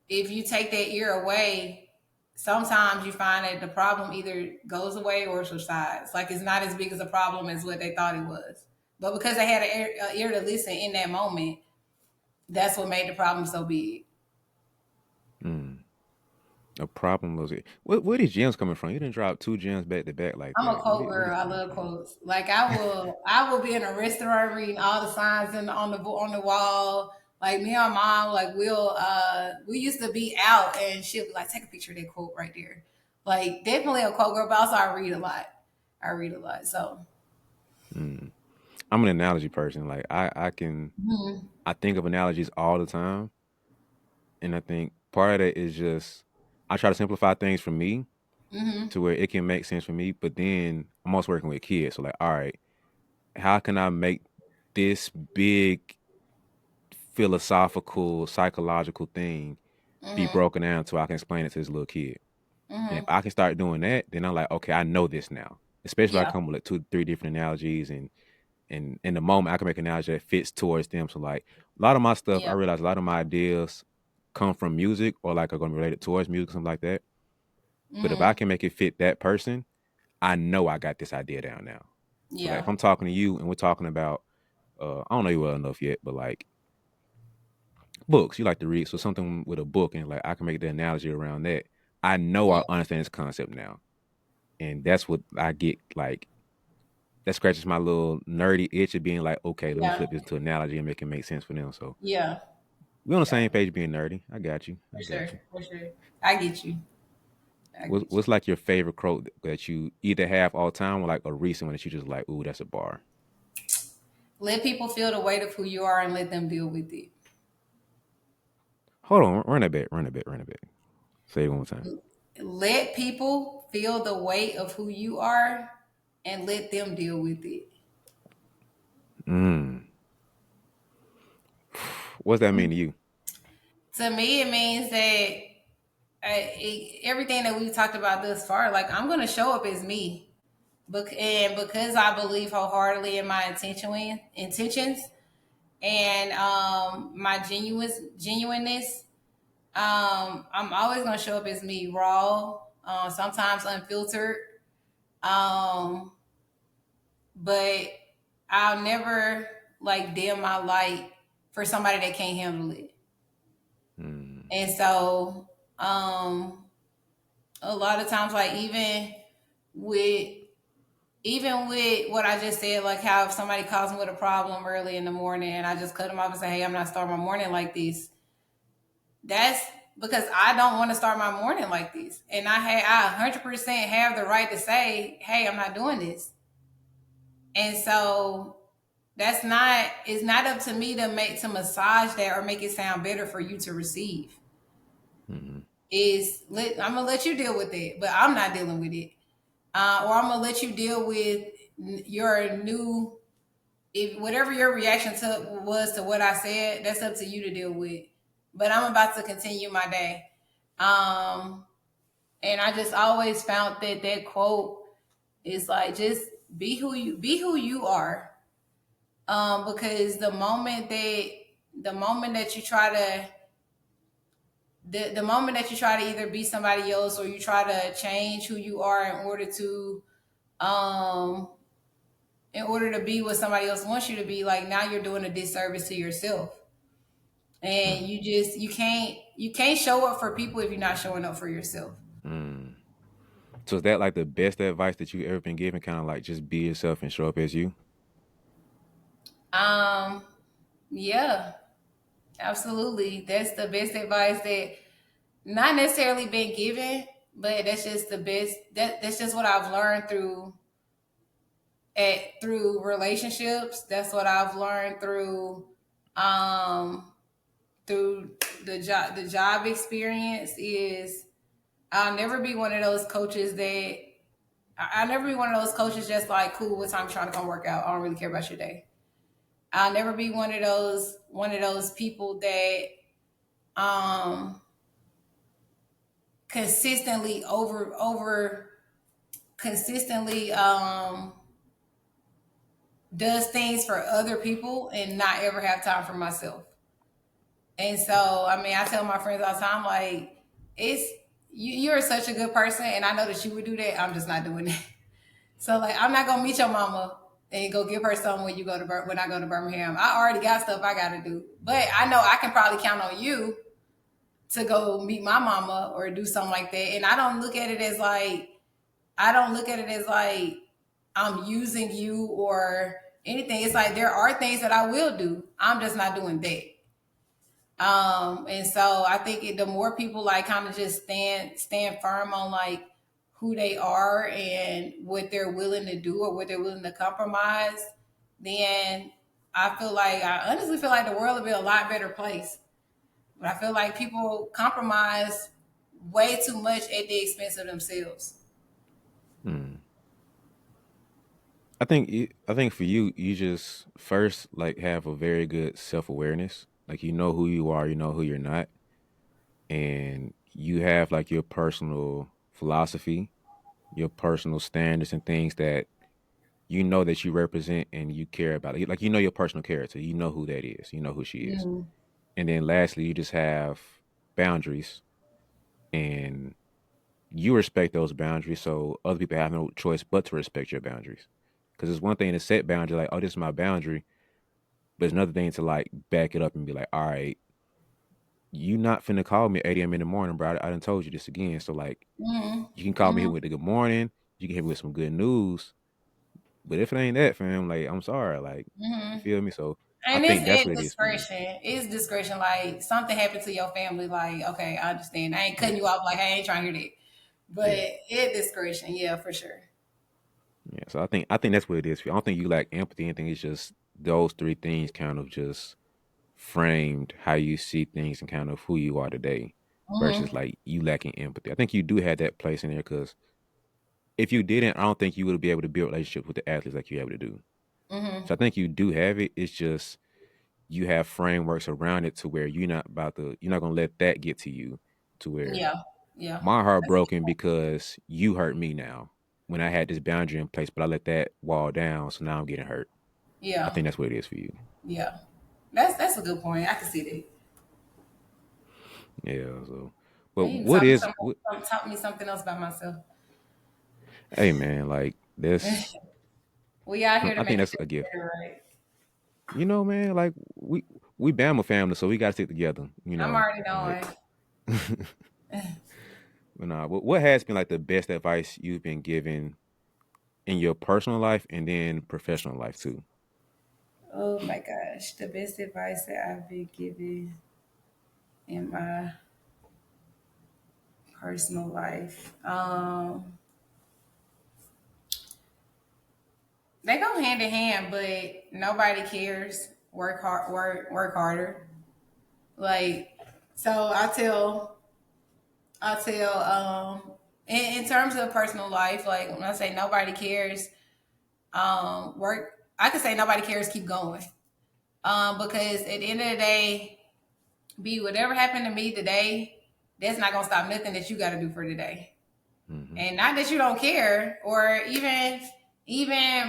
if you take that ear away, sometimes you find that the problem either goes away or subsides. Like it's not as big as a problem as what they thought it was. But because they had an ear to listen in that moment, that's what made the problem so big.
Hmm. A problem was it? Where these gems coming from? You didn't drop two gems back to back like
I'm a
that.
quote
Where
girl.
this
I
coming
love
from?
quotes. Like I will be in a restaurant reading all the signs on the wall. Like me and my mom, like we used to be out and she'll be like, take a picture of that quote right there. Like definitely a quote girl, but also I read a lot. I read a lot. So
Hmm. I'm an analogy person. Like
mhm,
I think of analogies all the time, and I think part of that is just I try to simplify things for me
mhm,
to where it can make sense for me. But then I'm also working with kids, so like, all right, how can I make this big philosophical, psychological thing be
mhm,
broken down so I can explain it to this little kid? And if
mhm.
I can start doing that, then I'm like, okay, I know this now. Especially if I
Yeah,
come with like two, three different analogies, and in the moment I can make an analogy that fits towards them. So like a lot of my stuff, I
yeah,
realize a lot of my ideas come from music or like are going to be related towards music, something like that. But if I
mhm,
can make it fit that person, I know I got this idea down now. So like
yeah,
if I'm talking to you and we're talking about, I don't know you well enough yet, but like books, you like to read, so something with a book and like I can make the analogy around that. I know I
yeah,
understand this concept now, and that's what I get like. That scratches my little nerdy itch of being like, okay, let me
yeah,
flip this into analogy and make it make sense for them. So
yeah,
we're on the
yeah.
same page being nerdy. I got you. I
For
got
sure,
you.
for sure. I get you. I get you.
What's like your favorite quote that you either have all time or like a recent one that you just like, ooh, that's a bar.
Let people feel the weight of who you are and let them deal with it.
Hold on, run a bit, run a bit, run a bit. Say it one more time.
Let people feel the weight of who you are and let them deal with it.
Mm. What's that mean to you?
To me, it means that everything that we've talked about thus far, like I'm going to show up as me. And because I believe wholeheartedly in my intentions and my genuineness, I'm always going to show up as me, raw, sometimes unfiltered. Um, but I'll never like dim my light for somebody that can't handle it.
Mm.
And so, um, a lot of times, like with even with what I just said, like how if somebody calls me with a problem early in the morning and I just cut them off and say, "Hey, I'm not starting my morning like this." That's because I don't want to start my morning like this, and I 100% have the right to say, "Hey, I'm not doing this." And so That's not, it's not up to me to massage that or make it sound better for you to receive.
Mhm.
I'm gonna let you deal with it, but I'm not dealing with it. Or I'm gonna let you deal with your new, if whatever your reaction to was to what I said, that's up to you to deal with. But I'm about to continue my day. Um, and I just always found that that quote is like, just be who you are. Because the moment that you try to the moment that you try to either be somebody else or you try to change who you are um in order to be what somebody else wants you to be, like now you're doing a disservice to yourself. And
Mm.
you can't show up for people if you're not showing up for yourself.
Mm. So is that like the best advice that you ever been given? Kind of like just be yourself and show up as you.
Um, yeah, absolutely. That's the best advice that not necessarily been given, but that's just the best. That's just what I've learned through relationships. That's what I've learned um through the job experience is I'll never be one of those coaches that I'll never be one of those coaches just like, cool, what time you trying to come work out? I don't really care about your day. I'll never be one of those people that um consistently over consistently does things for other people and not ever have time for myself. And so, I mean, I tell my friends all the time, like, it's you're such a good person, and I know that you would do that. I'm just not doing that. So, like, I'm not gonna meet your mama and go give her something when when I go to Birmingham. I already got stuff I gotta do, but I know I can probably count on you to go meet my mama or do something like that. And I don't look at it as like I'm using you or anything. It's like there are things that I will do. I'm just not doing that. And so I think the more people like kind of just stand firm on like who they are and what they're willing to do or what they're willing to compromise, then I honestly feel like the world would be a lot better place. But I feel like people compromise way too much at the expense of themselves.
Mm. I think for you, you just first like have a very good self awareness. Like you know who you are, you know who you're not, and you have like your personal philosophy, your personal standards, and things that you know that you represent and you care about. Like you know your personal character, you know who that is, you know who she is,
Mm-hmm.
and then lastly, you just have boundaries and you respect those boundaries, so other people have no choice but to respect your boundaries. Because it's one thing to set boundaries, like, oh, this is my boundary, but it's another thing to like back it up and be like, all right, you not finna call me at 8 a.m. in the morning, bro. I done told you this again. So like, you can call me here
Mm-hmm.
with the good morning, you can hit me with some good news, but if it ain't that, fam, like, I'm sorry, like, you
Mm-hmm.
feel me? So I
And it's
think that's
at
what it is for you.
discretion. It's discretion. Like something happened to your family. Like, okay, I understand. I ain't cutting
Yeah,
you off. Like, I ain't trying to hear that. But
yeah,
at discretion, yeah, for sure.
yeah. So I think that's what it is for you. I don't think you lack empathy. Anything. It's just those three things kind of just framed how you see things and kind of who you are today versus
Mm-hmm.
like you lacking empathy. I think you do have that place in there because if you didn't, I don't think you would be able to build relationships with the athletes like you're able to do.
Mm-hmm.
So I think you do have it. It's just you have frameworks around it to where you're not gonna let that get to you to where
Yeah. Yeah.
my heart broken because you hurt me now when I had this boundary in place, but I let that wall down, so now I'm getting hurt. I
Yeah.
think that's what it is for you.
Yeah. That's a good point. I can see that.
Yeah. So, but
And you
what is what?
taught me something else about myself.
Hey man, like this.
We out here to
I
make
think
each
that's a
other
gift.
better, right?
You know, man, like we Bama family, so we gotta stick together. You
I'm
know,
already
like.
knowing.
But nah, what has been like the best advice you've been given in your personal life and then professional life too?
Oh my gosh, the best advice that I've been given in my personal life. They go hand in hand, but nobody cares. Work hard, work harder. Like, so I tell, in terms of personal life, like when I say nobody cares, work. I could say nobody cares. Keep going. Because at the end of the day, be whatever happened to me today, that's not gonna stop nothing that you got to do for today.
Hmm.
And not that you don't care, or even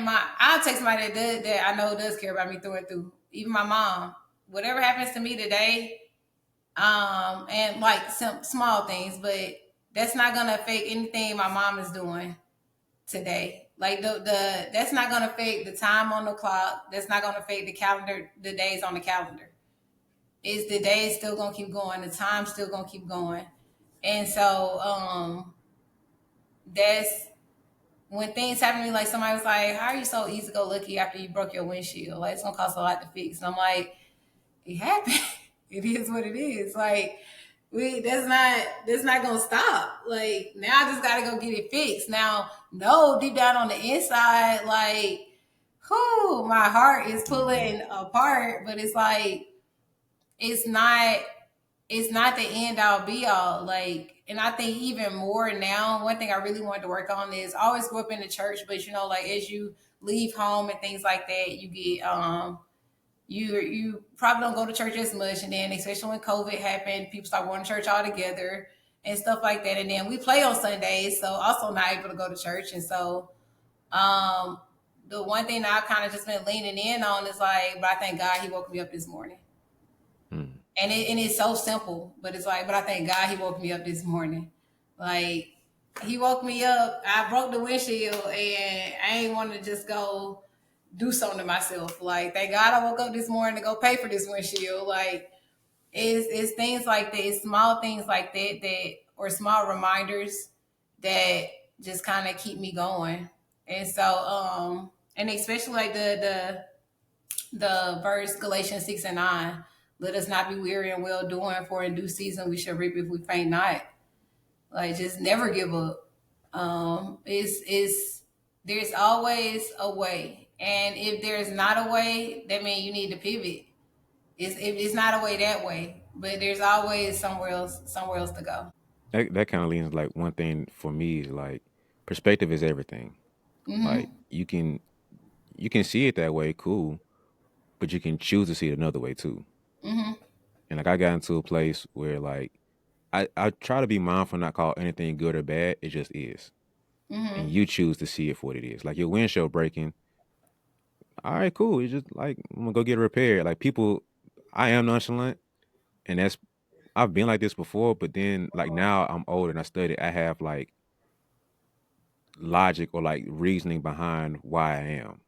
my I'll take somebody that I know does care about me through and through. Even my mom. Whatever happens to me today, and like some small things, but that's not gonna affect anything my mom is doing today. Like the that's not gonna affect the time on the clock. That's not gonna affect the calendar, the days on the calendar. Is the day still gonna keep going, the time still gonna keep going. And so that's when things happen to me, like somebody was like, how are you so easy go lucky after you broke your windshield? Like it's gonna cost a lot to fix. And I'm like, it happened. It is what it is. Like that's not gonna stop. Like now I just gotta go get it fixed. Now, no, deep down on the inside, like whoo, my heart is
Hmm.
pulling apart, but it's like it's not it's not the end all be all. Like, and I think even more now, one thing I really wanted to work on is I always grew up in the church, but like as you leave home and things like that, you get you probably don't go to church as much, and then especially when COVID happened, people start going to church all together and stuff like that. And then we play on Sundays, so also not able to go to church. And so um the one thing that I kind of just been leaning in on is like, but I thank God He woke me up this morning.
Hmm.
And it's so simple, but it's like, but I thank God He woke me up this morning. Like He woke me up. I broke the windshield, and I ain't want to just go do something to myself. Like thank God I woke up this morning to go pay for this windshield. Like it's things like that, it's small things like that or small reminders that just kind of keep me going. And so and especially like the verse Galatians 6:9. Let us not be weary and well doing, for in due season we shall reap if we faint not. Like just never give up. It's there's always a way, and if there's not a way, that means you need to pivot. It's not a way that way, but there's always somewhere else to go.
That kind of leans like one thing for me is like perspective is everything. Like
Mm-hmm.
you can see it that way, cool, but you can choose to see it another way too.
Mm-hmm.
And like I got into a place where like I try to be mindful, not call anything good or bad. It just is, and
Mm-hmm.
you choose to see it for what it is. Like your windshield breaking. All right, cool. It's just like I'm gonna go get it repaired. Like people, I am nonchalant, and that's I've been like this before. But then like now I'm older and I study. I have like logic or like reasoning behind why I am.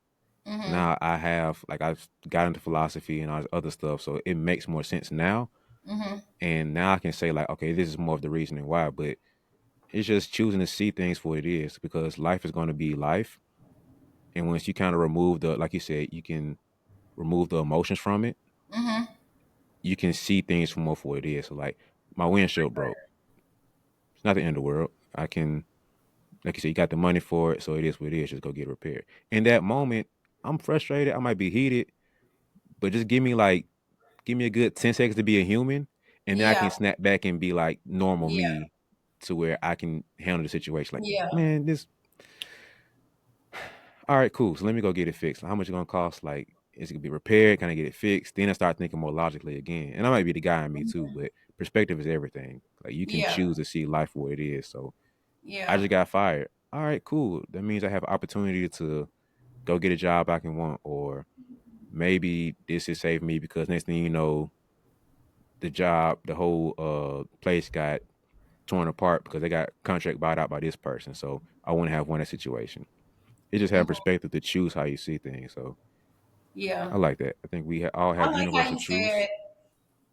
Mm-hmm.
Now I have like I've got into philosophy and all this other stuff, so it makes more sense now.
Mm-hmm.
And now I can say like, okay, this is more of the reasoning why. But it's just choosing to see things for what it is because life is going to be life. And once you kind of remove the, like you said, you can remove the emotions from it.
Mm-hmm.
You can see things from more for what it is. So like my windshield broke. It's not the end of the world. I can, like you said, you got the money for it, so it is what it is. Just go get it repaired. In that moment, I'm frustrated. I might be heated, but just give me a good 10 seconds to be a human, and then I
Yeah.
can snap back and be like normal
Yeah.
me, to where I can handle the situation. Like,
Yeah.
man, this all right, cool. So let me go get it fixed. How much it gonna cost? Like, is it gonna be repaired? Can I get it fixed? Then I start thinking more logically again. And I might be the guy in me too, but perspective is everything. Like you can
Yeah.
choose to see life for what it is. So I
Yeah.
just got fired. All right, cool. That means I have an opportunity to go get a job I can want, or maybe this has saved me because next thing you know, the job, the whole place got torn apart because they got contract bought out by this person. So I want to have one in that situation. It just have
Mhm.
perspective to choose how you see things. So
Yeah.
I like that. I think we all
I
have
like how
universal
you said
truths.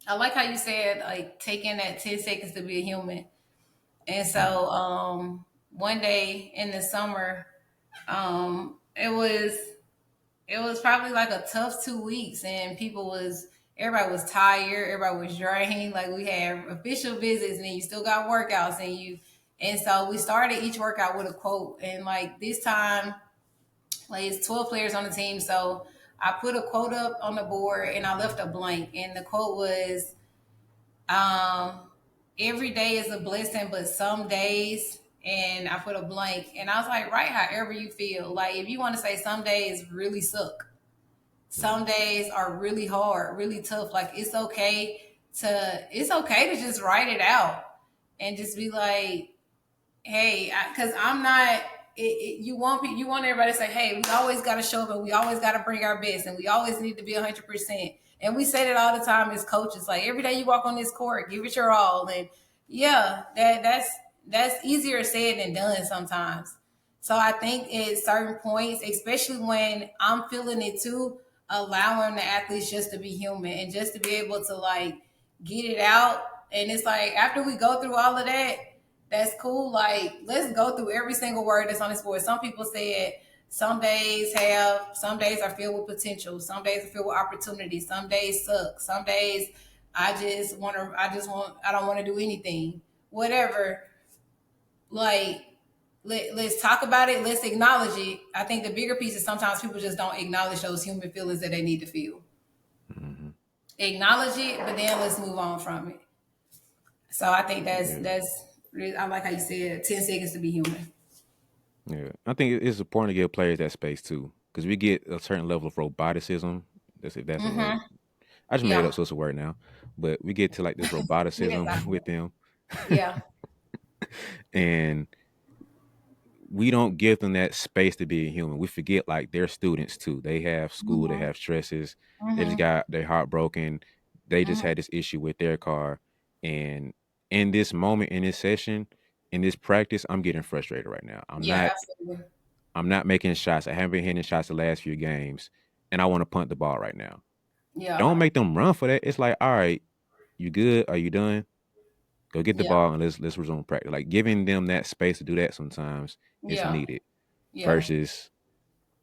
I like how you said like taking that 10 seconds to be a human. And
Mm,
so one day in the summer, it was probably like a tough 2 weeks, and everybody was tired, everybody was drained. Like we had official visits, and then you still got workouts, and so we started each workout with a quote. And like this time Like it's 12 players on the team. So I put a quote up on the board and I left a blank. And the quote was, um, every day is a blessing, but some days, and I put a blank. And I was like, write however you feel. Like if you want to say some days really suck, some
Mm-hmm.
days are really hard, really tough. Like it's okay to just write it out and just be like, hey, because I'm not. You want everybody to say, hey, we always got to show up and we always got to bring our best and we always need to be 100%. And we say that all the time as coaches. Like every day you walk on this court, give it your all. And yeah, that's easier said than done sometimes. So I think at certain points, especially when I'm feeling it too, allowing the athletes just to be human and just to be able to like get it out. And it's like after we go through all of that, that's cool. Like, let's go through every single word that's on this board. Some people said some days are filled with potential, some days are filled with opportunity, some days suck, some days I don't want to do anything. Whatever. Like, let's talk about it, let's acknowledge it. I think the bigger piece is sometimes people just don't acknowledge those human feelings that they need to feel.
Mm-hmm.
Acknowledge it, but then let's move on from it. So I think
Yeah.
I like how you said 10 seconds to be human.
Yeah. I think it's important to give players that space too, because we get a certain level of roboticism. That's if that's a word.
Mm-hmm.
I just made it
Yeah.
up, so it's a word now. But we get to like this roboticism
Yes.
with them,
Yeah.
and we don't give them that space to be a human. We forget like they're students too. They have school, they
Mm-hmm.
have stresses. They just
Mm-hmm.
got their heart broken. They just
Mm-hmm.
had this issue with their car. And in this moment, in this session, in this practice, I'm getting frustrated right now.
Yeah, absolutely.
I'm not making shots. I haven't been hitting shots the last few games. And I want to punt the ball right now.
Yeah.
Don't make them run for that. It's like, all right, you good? Are you done? Go get the
Yeah.
ball and let's resume practice. Like giving them that space to do that sometimes is
Yeah.
needed
Yeah.
versus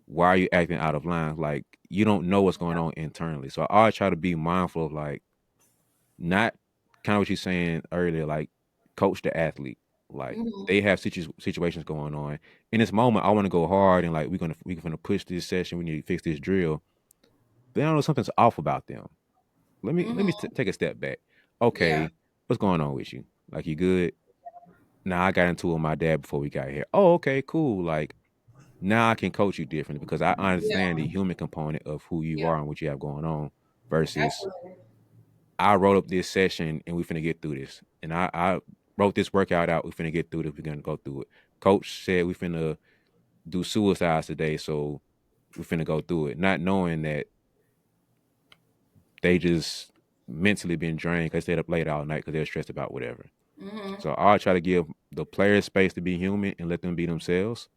why are you acting out of line? Like you don't know what's going on internally. So I always try to be mindful of like not kind of what you're saying earlier, like coach the athlete. Like
Mm-hmm.
they have situations going on. In this moment, I want to go hard and like we're gonna push this session. We need to fix this drill. But I don't know something's off about them.
Mm-hmm.
Take a step back.
Yeah.
Okay, what's going on with you? Like you good? Nah, I got into it with my dad before we got here. Oh, okay, cool. Like now I can coach you differently because I understand
Yeah.
the human component of who you
Yeah.
are and what you have going on versus
Absolutely.
I wrote up this session and we finna get through this. And I wrote this workout out. We finna get through this. We're gonna go through it. Coach said we finna do suicides today, so we finna go through it. Not knowing that they just mentally been drained because they stayed up late all night because they were stressed about whatever.
Mm-hmm.
So I try to give the players space to be human and let them be themselves,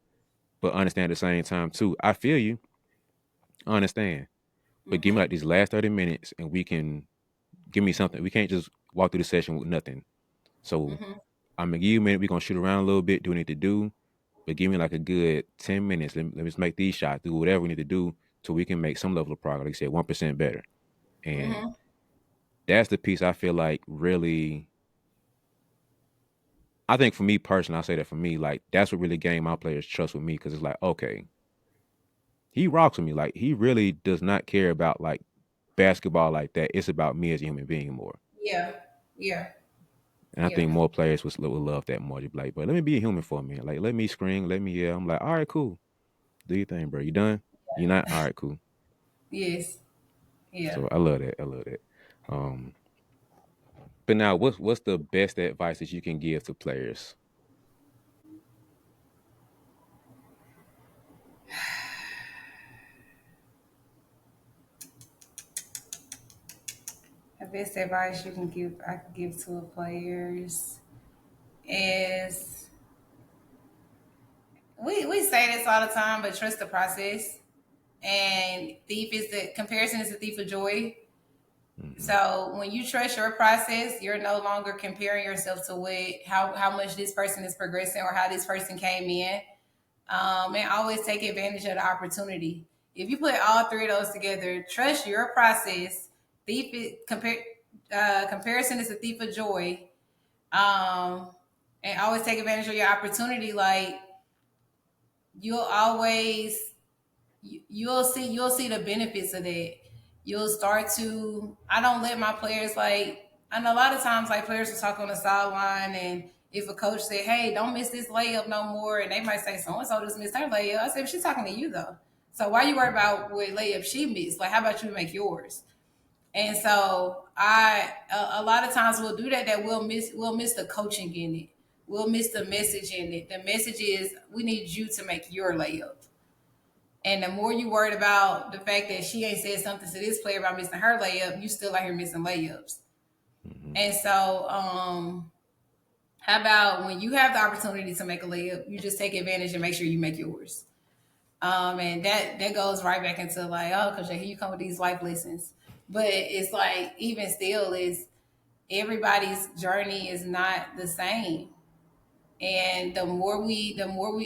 but understand at the same time too. I feel you. I understand. But give me
Mm-hmm.
like these last 30 minutes and we can give me something. We can't just walk through the session with nothing. So
Mm-hmm.
I'm gonna give you a minute. We're gonna shoot around a little bit, do what we need to do, but give me like a good 10 minutes. Let me just make these shots, do whatever we need to do so we can make some level of progress. Like I said, 1% better. And
Mm-hmm.
that's the piece I feel like really I think for me personally, I'll say that for me, like that's what really gained my players' trust with me because it's like, okay, he rocks with me. Like he really does not care about like basketball like that. It's about me as a human being more.
Yeah. Yeah.
And I
Yeah.
think more players would love that more. They'd be like, but let me be a human for a minute. Like, let me scream, let me yell. I'm like, all right, cool. Do your thing, bro. You done? You not? All right, cool.
Yes. Yeah.
So I love that. I love that. Um, but now what's the best advice that you can give to players?
The best advice I could give to the players is we say this all the time, but trust the process. And the comparison is the thief of joy.
Mm-hmm.
So when you trust your process, you're no longer comparing yourself to how much this person is progressing or how this person came in. And always take advantage of the opportunity. If you put all three of those together, trust your process. Comparison is a thief of joy. Um, and always take advantage of your opportunity. Like you'll always you'll see the benefits of that. You'll start to. I don't let my players like. And a lot of times, like players will talk on the sideline, and if a coach say, "Hey, don't miss this layup no more," and they might say, "So and so just missed her layup," I say, "She's talking to you though. So why you worry about what layup she missed? Like, how about you make yours?" And so a lot of times we'll do that. That we'll miss the coaching in it. We'll miss the message in it. The message is we need you to make your layup. And the more you worried about the fact that she ain't said something to this player about missing her layup, you still out here missing layups.
Mm-hmm.
And so, how about when you have the opportunity to make a layup, you just take advantage and make sure you make yours. And that goes right back into like, oh, because here you come with these life lessons. But it's like even still is everybody's journey is not the same. And the more we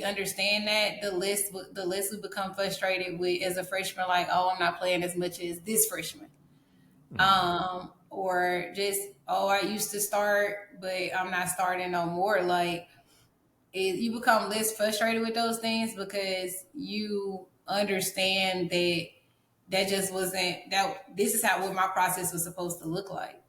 understand that, the less we become frustrated with as a freshman, like, oh, I'm not playing as much as this freshman.
Mm-hmm.
Or just, oh, I used to start, but I'm not starting no more. Like you become less frustrated with those things because you understand that that just wasn't that this is how what my process was supposed to look like.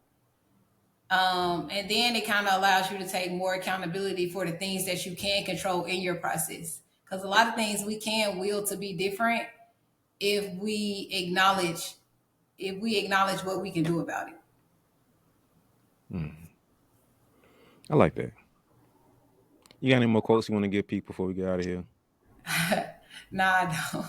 And then it kind of allows you to take more accountability for the things that you can control in your process. Because a lot of things we can will to be different if we acknowledge what we can do about
Mm-hmm. I like that. You got any more quotes you want to give people before we get out of here?
it. Nah, I don't.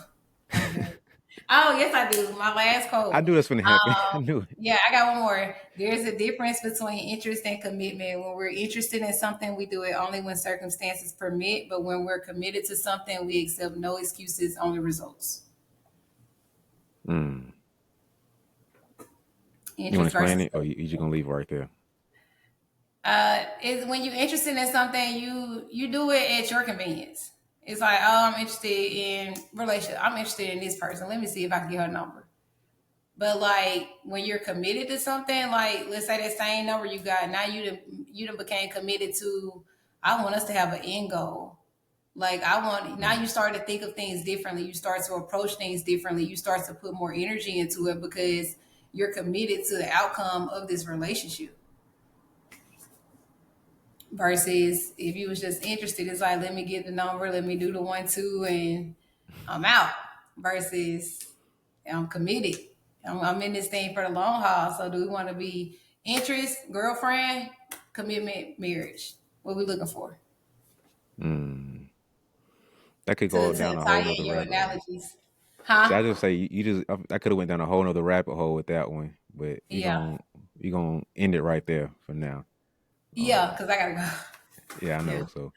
I'm good. Oh, yes, I do. My last
I
quote.
knew that's going to happen. I knew it.
Yeah, I got one more. There's a difference between interest and commitment. When we're interested in something, we do it only when circumstances permit. But when we're committed to something, we accept no excuses, only results.
Mm. You want to
Interest
explain
versus
it, or you just gonna leave it right there?
is when you're interested in something, you do it at your convenience. It's like, oh, I'm interested in relationship. I'm interested in this person. Let me see if I can get her number. But like when you're committed to something, like let's say that same number you got, now you done became committed to. I want us to have an end goal. Like I want now
Mm.
you start to think of things differently. You start to approach things differently. You start to put more energy into it because you're committed to the outcome of this relationship. Versus if you was just interested, it's like let me get the number, let me do the 1 2, and I'm out. Versus I'm committed. I'm in this thing for the long haul. So do we want to be interest, girlfriend, commitment, marriage? What we looking for?
Mm. That could go
To
down a
tie
whole nother
in your
rabbit hole.
analogies,
See, I
huh?
just say you just I could have went down a whole nother rabbit hole with that one, but
Yeah,
you gonna end it right there for now.
yeah.
Um,
Because I gotta go.
yeah, I
Yeah,
know. So,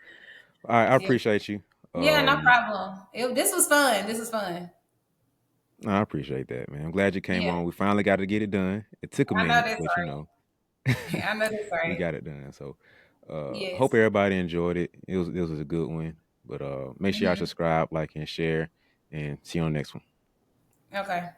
all right, I
yeah,
appreciate you.
yeah. No
Um,
problem. This was fun. This was fun.
I appreciate that, man. I'm glad you came
Yeah,
on. We finally got to get it done. It took a
I know
minute,
that's
but
right. I know that's
we
right.
got it done. So, hope
Yes.
everybody enjoyed it. It was a good one. But make sure y'all
Hmm.
subscribe, like, and share, and see you on the next one.
Okay.